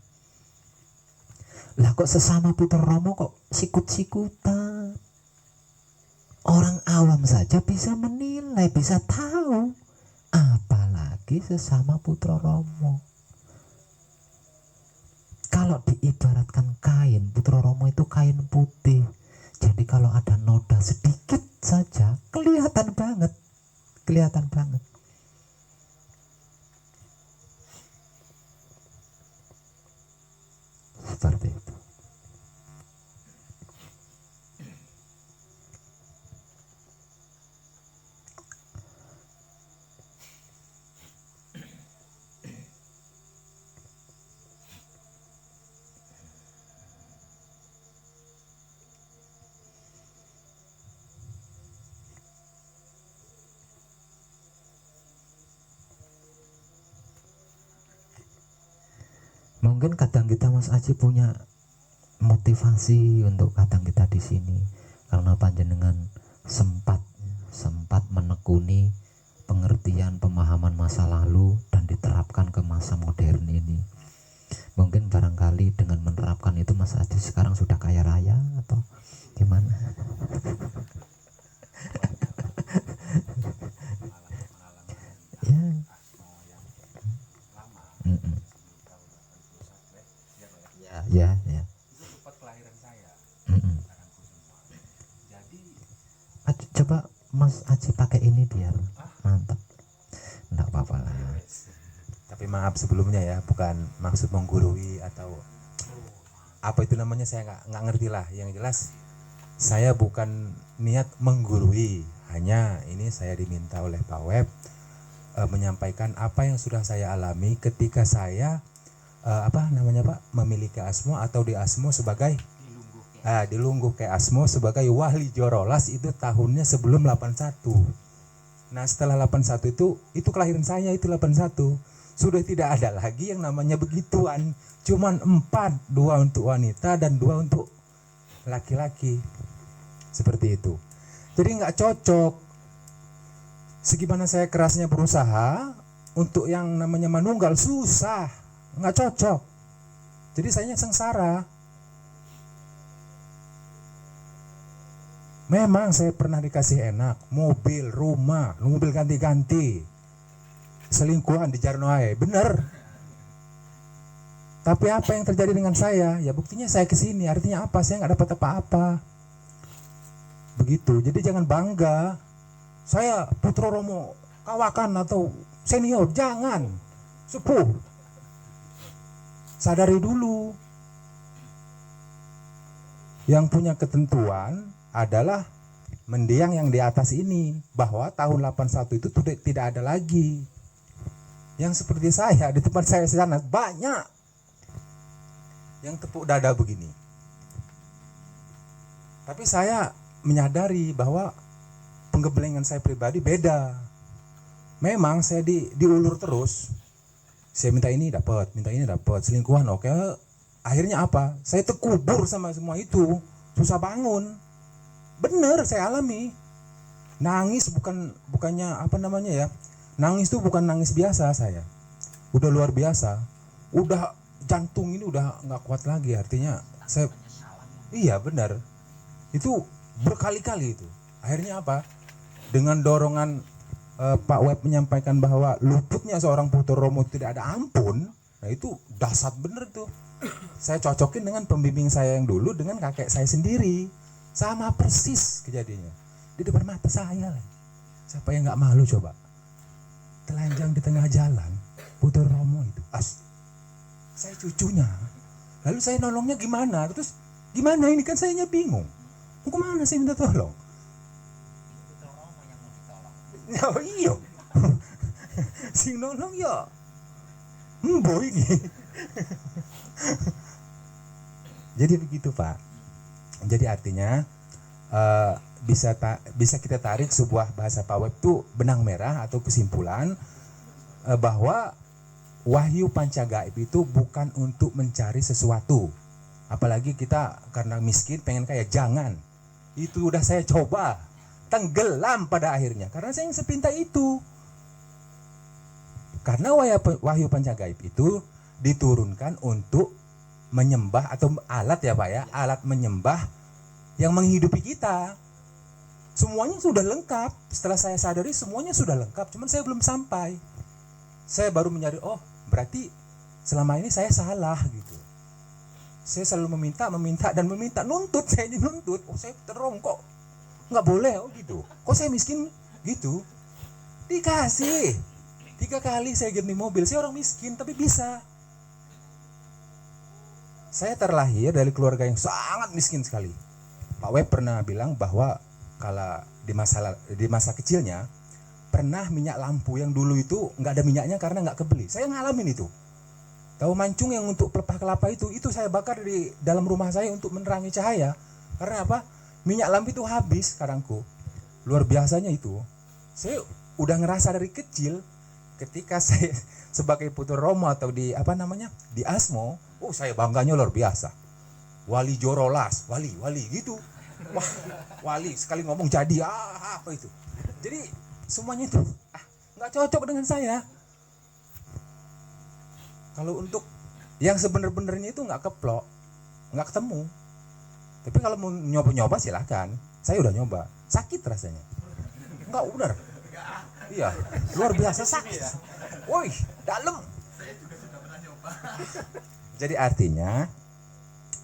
Lah kok sesama putra Rama kok sikut-sikutan? Orang awam saja bisa menilai. meneh bisa tahu, apalagi sesama putra Romo. Kalau diibaratkan kain, putra Romo itu kain putih. Jadi kalau ada noda sedikit saja kelihatan banget, kelihatan banget. Seperti itu. Mungkin kadang kita Mas Aji punya motivasi untuk kadang kita di sini karena panjenengan sempat menekuni pengertian pemahaman masa lalu dan diterapkan ke masa modern ini. Mungkin barangkali dengan menerapkan itu Mas Aji sekarang sudah kaya raya atau gimana? Ya. Ya. Itu tempat kelahiran saya. Jadi coba Mas Aji pakai ini biar mantap. Enggak apa-apa lah. Tapi maaf sebelumnya ya, bukan maksud menggurui atau apa itu namanya, saya nggak ngerti lah. Yang jelas saya bukan niat menggurui, hanya ini saya diminta oleh Pak Web menyampaikan apa yang sudah saya alami ketika saya memiliki Asmo atau di Asmo sebagai dilungguh ke Asmo sebagai wali Jorolas itu tahunnya sebelum 81. Nah setelah 81 itu kelahiran saya itu 81. Sudah tidak ada lagi yang namanya begituan. Cuman 4, 2 untuk wanita dan 2 untuk laki-laki. Seperti itu. Jadi nggak cocok. Segimana saya kerasnya berusaha untuk yang namanya manunggal susah, nggak cocok. Jadi saya sengsara. Memang saya pernah dikasih enak, mobil, rumah, mobil ganti-ganti, selingkuhan di Jarnoae, bener. Tapi apa yang terjadi dengan saya? Ya buktinya saya kesini, artinya apa? Saya nggak dapat apa-apa. Begitu. Jadi jangan bangga. Saya putra Romo kawakan atau senior, jangan. Sepuh. Sadari dulu. Yang punya ketentuan adalah mendiang yang di atas ini, bahwa tahun 81 itu tidak ada lagi. Yang seperti saya di tempat saya sana banyak yang tepuk dada begini. Tapi saya menyadari bahwa penggebelengan saya pribadi beda. Memang saya diulur terus. Saya minta ini dapat, selingkuhan oke. Akhirnya apa? Saya terkubur sama semua itu, susah bangun. Bener saya alami. Nangis bukannya apa namanya ya? Nangis itu bukan nangis biasa saya. Udah luar biasa. Udah jantung ini udah nggak kuat lagi, artinya saya iya benar. Itu berkali-kali itu. Akhirnya apa? Dengan dorongan Pak Web menyampaikan bahwa luputnya seorang putra Romo tidak ada ampun. Nah itu dahsyat bener tuh. Saya cocokin dengan pembimbing saya yang dulu dengan kakek saya sendiri. Sama persis kejadiannya. Di depan mata saya lah. Siapa yang nggak malu coba? Telanjang di tengah jalan, putra Romo itu. Saya cucunya. Lalu saya nolongnya gimana? Terus gimana ini kan sayanya bingung. Mau kemana saya minta tolong? Oh iya. Sing nolong ya. Boy ini. Jadi begitu Pak. Jadi artinya bisa kita tarik sebuah bahasa Pak Web itu benang merah atau kesimpulan bahwa wahyu pancagaib itu bukan untuk mencari sesuatu. Apalagi kita karena miskin pengen kaya, jangan. Itu udah saya coba, tenggelam pada akhirnya karena saya yang sepinta itu. Karena wahyu pancagaib itu diturunkan untuk menyembah atau alat ya Pak ya, alat menyembah yang menghidupi kita. semuanya sudah lengkap. Setelah saya sadari semuanya sudah lengkap, cuman saya belum sampai. Saya baru menyadari, oh berarti selama ini saya salah gitu. Saya selalu meminta, nuntut, saya nuntut. Oh saya terong kok, nggak boleh, oh gitu. Kok saya miskin gitu? Dikasih 3 kali saya ganti mobil. Saya orang miskin tapi bisa. Saya terlahir dari keluarga yang sangat miskin sekali. Pak Web pernah bilang bahwa kalau di masa kecilnya pernah minyak lampu yang dulu itu nggak ada minyaknya karena nggak kebeli. Saya ngalamin itu. Tahu mancung yang untuk pelepah kelapa itu saya bakar di dalam rumah saya untuk menerangi cahaya. Karena apa? Minyak lampu itu habis kadangku. Luar biasanya itu. Saya udah ngerasa dari kecil ketika saya sebagai putu Romo atau di di Asmo, saya bangganya luar biasa. Wali Jorolas, wali gitu. Wah, wali sekali ngomong jadi apa itu. Jadi semuanya itu nggak cocok dengan saya. Kalau untuk yang sebenar-benarnya itu nggak keplok, nggak ketemu. Tapi kalau mau nyoba-nyoba silahkan. Saya udah nyoba, sakit rasanya. Nggak benar. Iya, luar biasa sakit. Woi, dalam. Saya juga sudah pernah nyoba. Jadi artinya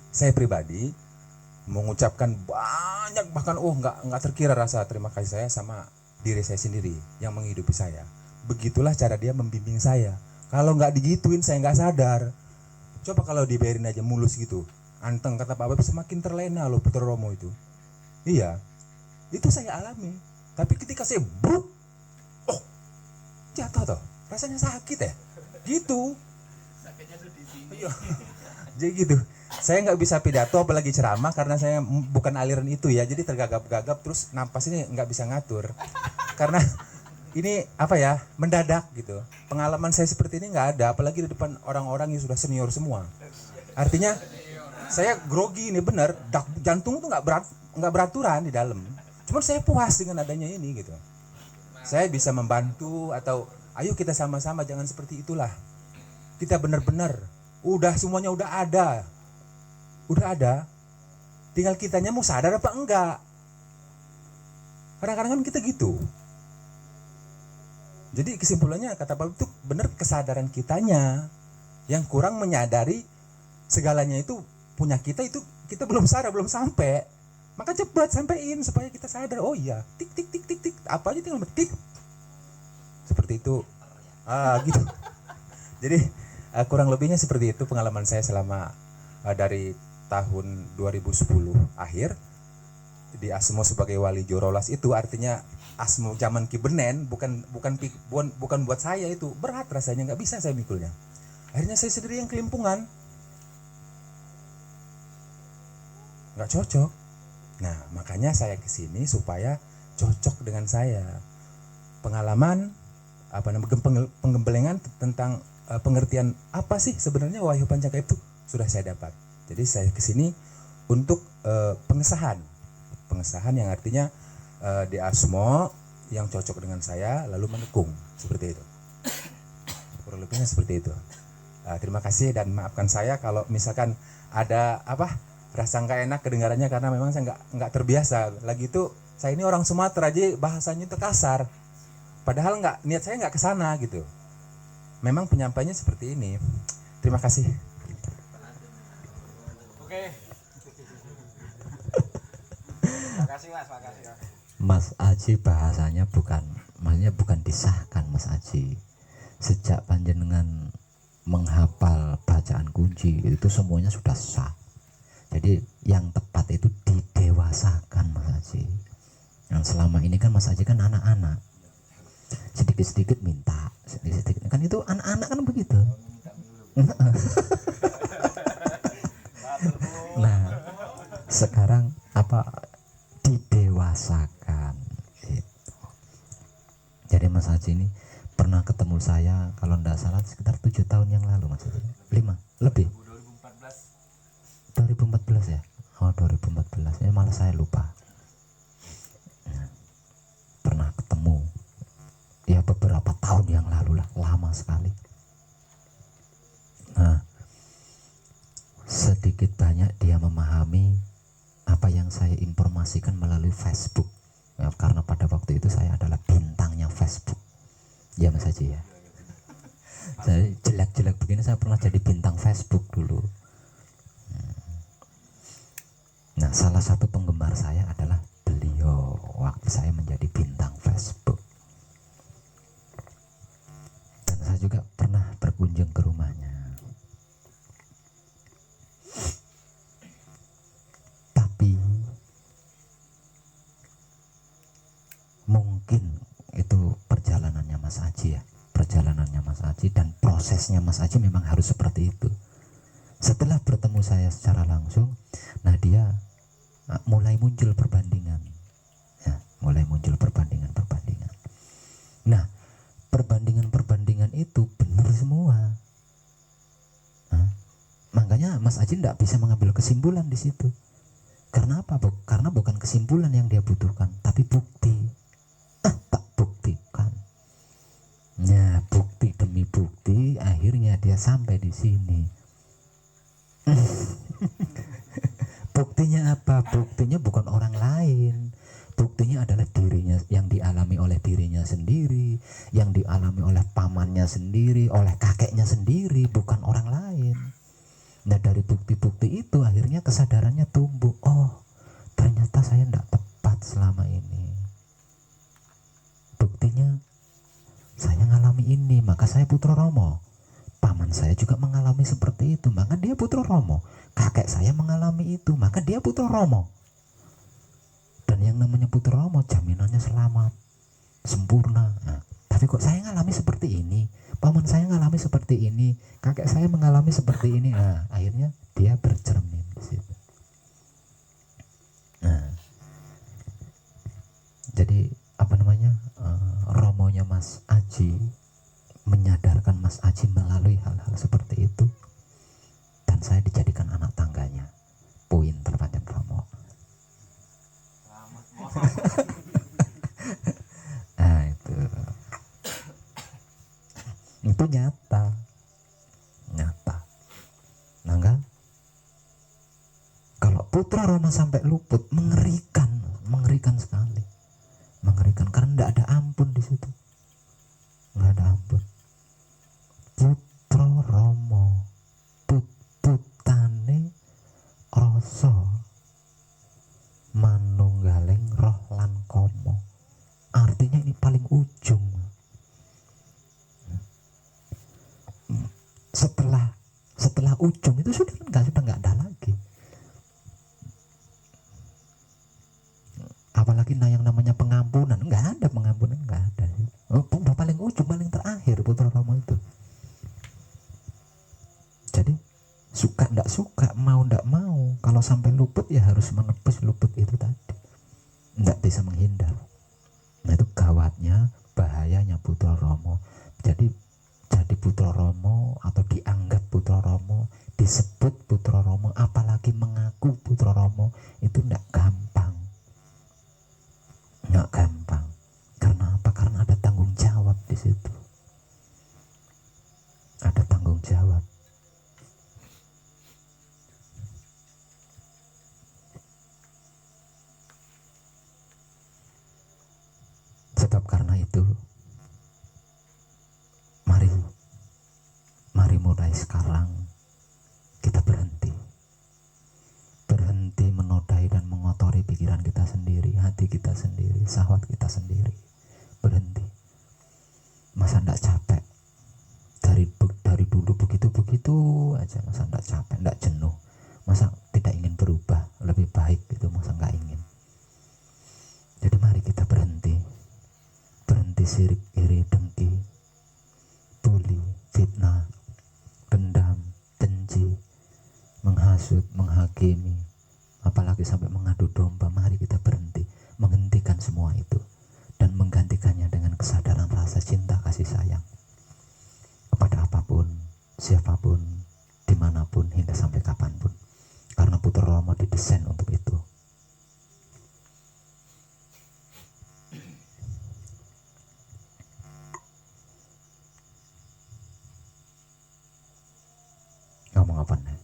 saya pribadi mengucapkan banyak, bahkan nggak terkira rasa terima kasih saya sama diri saya sendiri yang menghidupi saya. Begitulah cara dia membimbing saya. Kalau nggak digituin saya nggak sadar. Coba kalau dibiarin aja mulus gitu, anteng kata Pak Bapak, semakin terlena loh Putra Romo itu. Iya, itu saya alami. Tapi ketika saya jatuh toh, rasanya sakit ya, gitu. Sakitnya tuh di sini. Iya. Jadi gitu. Saya nggak bisa pidato apalagi ceramah karena saya bukan aliran itu ya. Jadi tergagap-gagap terus napas ini nggak bisa ngatur. Karena ini mendadak gitu. Pengalaman saya seperti ini nggak ada, apalagi di depan orang-orang yang sudah senior semua. Artinya saya grogi ini benar, jantung tuh nggak beraturan di dalam. Cuman saya puas dengan adanya ini gitu. Saya bisa membantu atau ayo kita sama-sama, jangan seperti itulah. Kita benar-benar semuanya udah ada. Tinggal kitanya mau sadar apa enggak. Kadang-kadang kan kita gitu. Jadi kesimpulannya kata Bapak itu benar, kesadaran kitanya yang kurang menyadari segalanya itu punya kita, itu kita belum sadar, belum sampai. Maka cepat sampein supaya kita sadar. Oh iya, tik tik tik tik tik, apa aja tinggal tik. Seperti itu. Gitu. Jadi kurang lebihnya seperti itu pengalaman saya selama dari tahun 2010 akhir di Asmo sebagai wali Jorolas. Itu artinya Asmo zaman Kibenen bukan buat saya, itu berat rasanya, nggak bisa saya mikulnya. Akhirnya saya sendiri yang kelimpungan, nggak cocok. Nah makanya saya kesini supaya cocok dengan saya. Pengalaman penggembelengan tentang pengertian apa sih sebenarnya Wahyu Pancaka itu sudah saya dapat. Jadi saya kesini untuk pengesahan yang artinya di Asmo yang cocok dengan saya lalu mendukung, seperti itu. Kurang lebihnya seperti itu. Terima kasih dan maafkan saya kalau misalkan ada rasa nggak enak kedengarannya, karena memang saya nggak terbiasa. Lagi itu saya ini orang Sumatera, jadi bahasanya itu kasar. Padahal niat saya nggak kesana gitu. Memang penyampaiannya seperti ini. Terima kasih. Oke. Makasih Mas, makasih. Mas Aji bahasanya bukan disahkan Mas Aji. Sejak panjenengan menghafal bacaan kunci itu semuanya sudah sah. Jadi yang tepat itu didewasakan Mas Aji. Yang selama ini kan Mas Aji kan anak-anak, sedikit-sedikit minta, sedikit-sedikit kan itu anak-anak kan begitu. Nah sekarang didewasakan itu. Jadi Mas Haji ini pernah ketemu saya kalau tidak salah sekitar 7 tahun yang lalu Mas Haji. 5 lebih 2014 ya. 2014 ya, malah saya lupa. Pernah ketemu ya beberapa tahun yang lalu lah, lama sekali. Nah sedikit banyak dia memahami apa yang saya informasikan melalui Facebook Ya, karena pada waktu itu saya adalah bintangnya Facebook. Ya Mas Haji ya. Saya jelek-jelek begini saya pernah jadi bintang Facebook dulu. Nah, salah satu penggemar saya adalah beliau waktu saya menjadi bintang Facebook. Dan saya juga pernah berkunjung ke rumahnya. Tapi mungkin itu perjalanannya Mas Aji ya. Perjalanannya Mas Aji dan prosesnya Mas Aji memang harus seperti itu. Setelah bertemu saya secara langsung, nah dia mulai muncul perbandingan ya, mulai muncul perbandingan. Nah, perbandingan itu benar semua. Nah, makanya Mas Aji tidak bisa mengambil kesimpulan di situ. Karena apa? Karena bukan kesimpulan yang dia butuhkan, tapi bukti. Tak buktikan. Nah, bukti demi bukti, akhirnya dia sampai di sini. Buktinya apa? Buktinya bukan orang lain. Buktinya adalah dirinya, yang dialami oleh dirinya sendiri, yang dialami oleh pamannya sendiri, oleh kakeknya sendiri, bukan orang lain. Nah, dari bukti-bukti itu akhirnya kesadarannya tumbuh. Oh, ternyata saya tidak tepat selama ini. Buktinya saya ngalami ini, maka saya putra Romo. Paman saya juga mengalami seperti itu, maka dia putra Romo. Kakek saya mengalami itu, maka dia putra Romo. Dan yang namanya putra Romo jaminannya selamat, sempurna. Nah, tapi kok saya ngalami seperti ini, paman saya ngalami seperti ini, kakek saya mengalami seperti ini. Nah, akhirnya dia bercermin di situ. Nah, jadi apa namanya, Romonya Mas Aji menyadarkan Mas Aji melalui hal-hal seperti itu, dan saya dijadikan anak tangganya. Poin terpanjang Romo. Nah, itu nyata. Nah enggak, kalau putra Romo sampai luput, mengerikan sekali, mengerikan karena tidak ada ampun di situ, nggak ada ampun. Putra Romo putane rasa manunggaling roh lan komo, artinya ini paling ujung. Setelah ujung itu sudah nggak ada lagi. Apalagi yang namanya pengampunan, nggak ada pengampunan, nggak ada. Udah paling ujung, paling terakhir putra Romo itu. Jadi suka ndak suka, mau ndak mau, kalau sampai luput ya harus menebus luput itu tadi, ndak bisa menghindar. Nah, itu gawatnya, bahayanya putra Romo. Jadi putra Romo atau dianggap putra Romo, disebut putra Romo, apalagi mengaku putra Romo, itu ndak gampang. Karena apa? Karena ada tanggung jawab di situ. Ada tanggung jawab. Sebab karena itu, mari mulai sekarang kita berhenti menodai dan mengotori pikiran kita sendiri, hati kita sendiri, syahwat kita sendiri. Berhenti. Masa ndak capek? Dari dulu begitu aja, masa ndak capek, ndak jenuh? Masa tidak ingin berubah lebih baik gitu? Masa nggak ingin? Jadi mari kita berhenti sirik, iri, dengki, tuli, fitnah, dendam, benci, menghasut, menghakimi, apalagi sampai mengadu domba. Mari kita berhenti, menghentikan semua itu dan menggantikannya dengan kesadaran rasa cinta kasih sayang kepada apapun, siapapun, dimanapun, hingga sampai kapanpun. Karena putra Romo didesain untuk itu. Ngomong apa nih?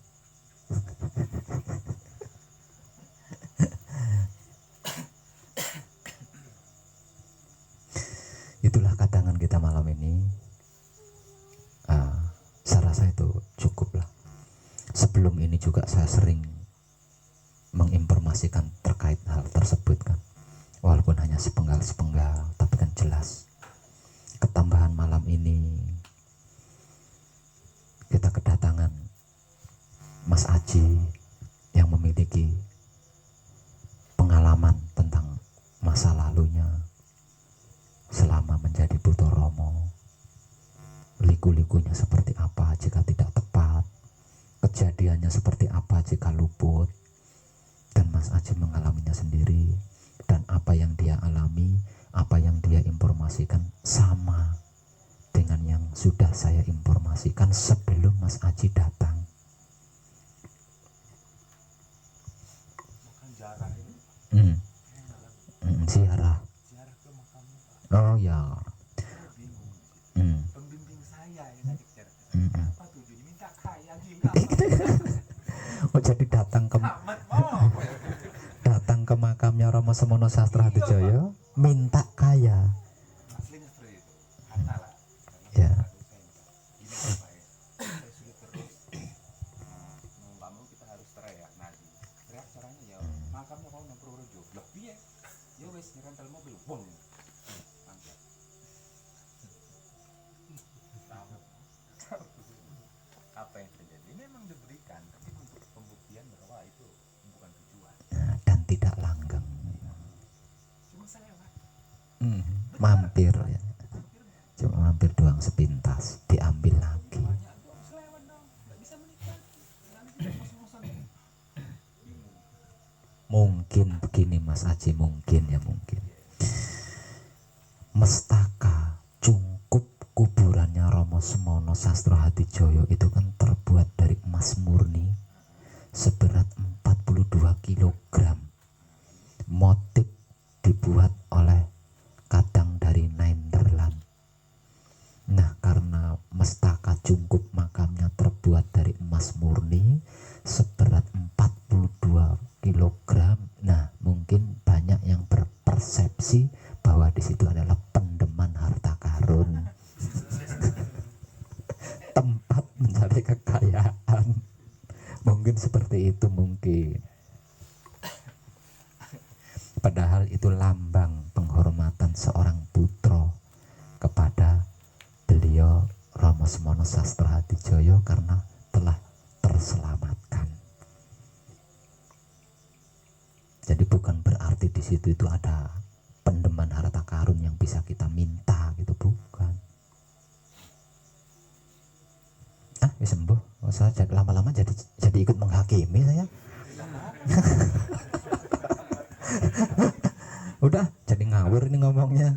kita malam ini, saya rasa itu cukup lah. Sebelum ini juga saya sering menginformasikan terkait hal tersebut kan, walaupun hanya sepenggal-sepenggal, tapi kan jelas. Ketambahan malam ini kita kedatangan Mas Aji yang memiliki pengalaman tentang masa lalunya selama menjadi putra Romo. Liku-likunya seperti apa jika tidak tepat, kejadiannya seperti apa jika luput, dan Mas Aji mengalaminya sendiri. Dan apa yang dia alami, apa yang dia informasikan sama dengan yang sudah saya informasikan sebelum Mas Aji datang. Ziarah. Oh ya. Pembimbing saya yang ngajak jarak. Apa tujuannya minta kaya gila. Oh jadi datang ke makamnya Romo Semono Sastra Hadijoyo minta kaya. Aslinya seperti itu. Kata lah. Ya. Ini apa ya? Saya sudah terus mau nggak mau kita harus teriak nadi. Teriak caranya ya makamnya kau nang Purworejo. Loh piye? Ya wes nyerental mobil. Wong. Angkat. Apa yang terjadi? Memang diberikan, tapi untuk pembuktian bahwa itu bukan tujuan. Dan tidak langgeng. Cuma saya Pak. Mampir ya. Cuma mampir doang sepintas, diambil lagi. Banyak dong selewan dong. Nggak bisa menikah. Nanti kos-kosan. Bingung. Mungkin begini Mas Aji, mungkin mestaka cungkup kuburannya Romo Semono Sastro Hadijoyo itu kan terbuat dari emas murni seberat 42 kg. Motif dibuat oleh kadang dari Nederland. Nah, karena mestaka cungkup makamnya terbuat dari emas murni seberat 42 kg. Nah, mungkin banyak yang berpersepsi bahwa di situ adalah pendeman harta karun. Tempat mencari kekayaan. Mungkin seperti itu mungkin. Padahal itu lambang penghormatan seorang putra kepada beliau Romo Semono Sastra Hadijoyo karena telah terselamatkan. Jadi bukan berarti di situ itu ada pendeman harta karun yang bisa kita minta gitu, bukan. Ya sembuh. Saya lama-lama jadi ikut menghakimi saya. Udah jadi ngawur ini ngomongnya.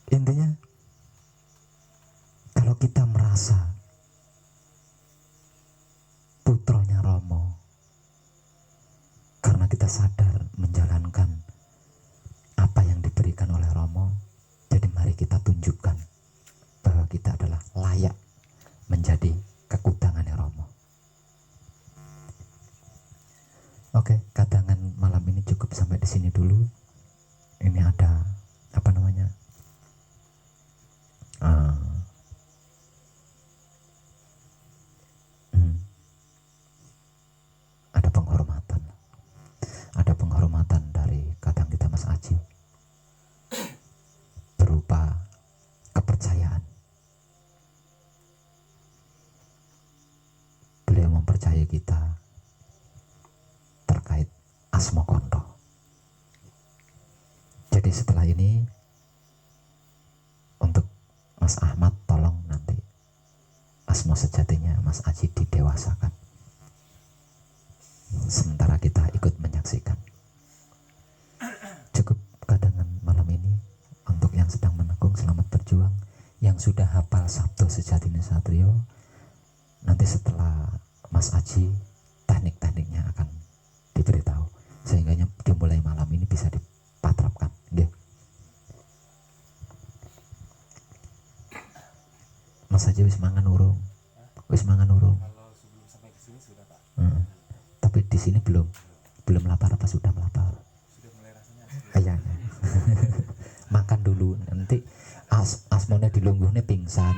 Intinya kalau kita merasa putronya Romo, karena kita sadar menjalankan apa yang diberikan oleh Romo, jadi mari kita tunjukkan bahwa kita adalah layak menjadi kekudangannya Romo. Oke, kadangan malam ini cukup sampai di sini dulu. Ini ada apa namanya? Ada penghormatan dari kadang kita Mas Aji berupa kepercayaan. Beliau mempercayai kita terkait Asmo Kondo. Jadi setelah ini untuk Mas Ahmad tolong nanti asmo sejatinya Mas Aji didewasakan. Sementara kita ikut menyaksikan. Cukup kadangan malam ini. Untuk yang sedang menekung selamat berjuang. Yang sudah hafal Sabdo Sejatine Satrio, nanti setelah Mas Aji teknik-tekniknya akan diberitahu sehingga dimulai malam ini bisa dipatrapkan. Nggih. Mas Aji wis mangan urung? Wis mangan urung? Kalau sebelum sampai ke sini sudah Pak. Tapi di sini belum lapar apa sudah lapar? Sudah mulai rasanya. Kayak Makan dulu nanti asmone dilungguhne pingsan.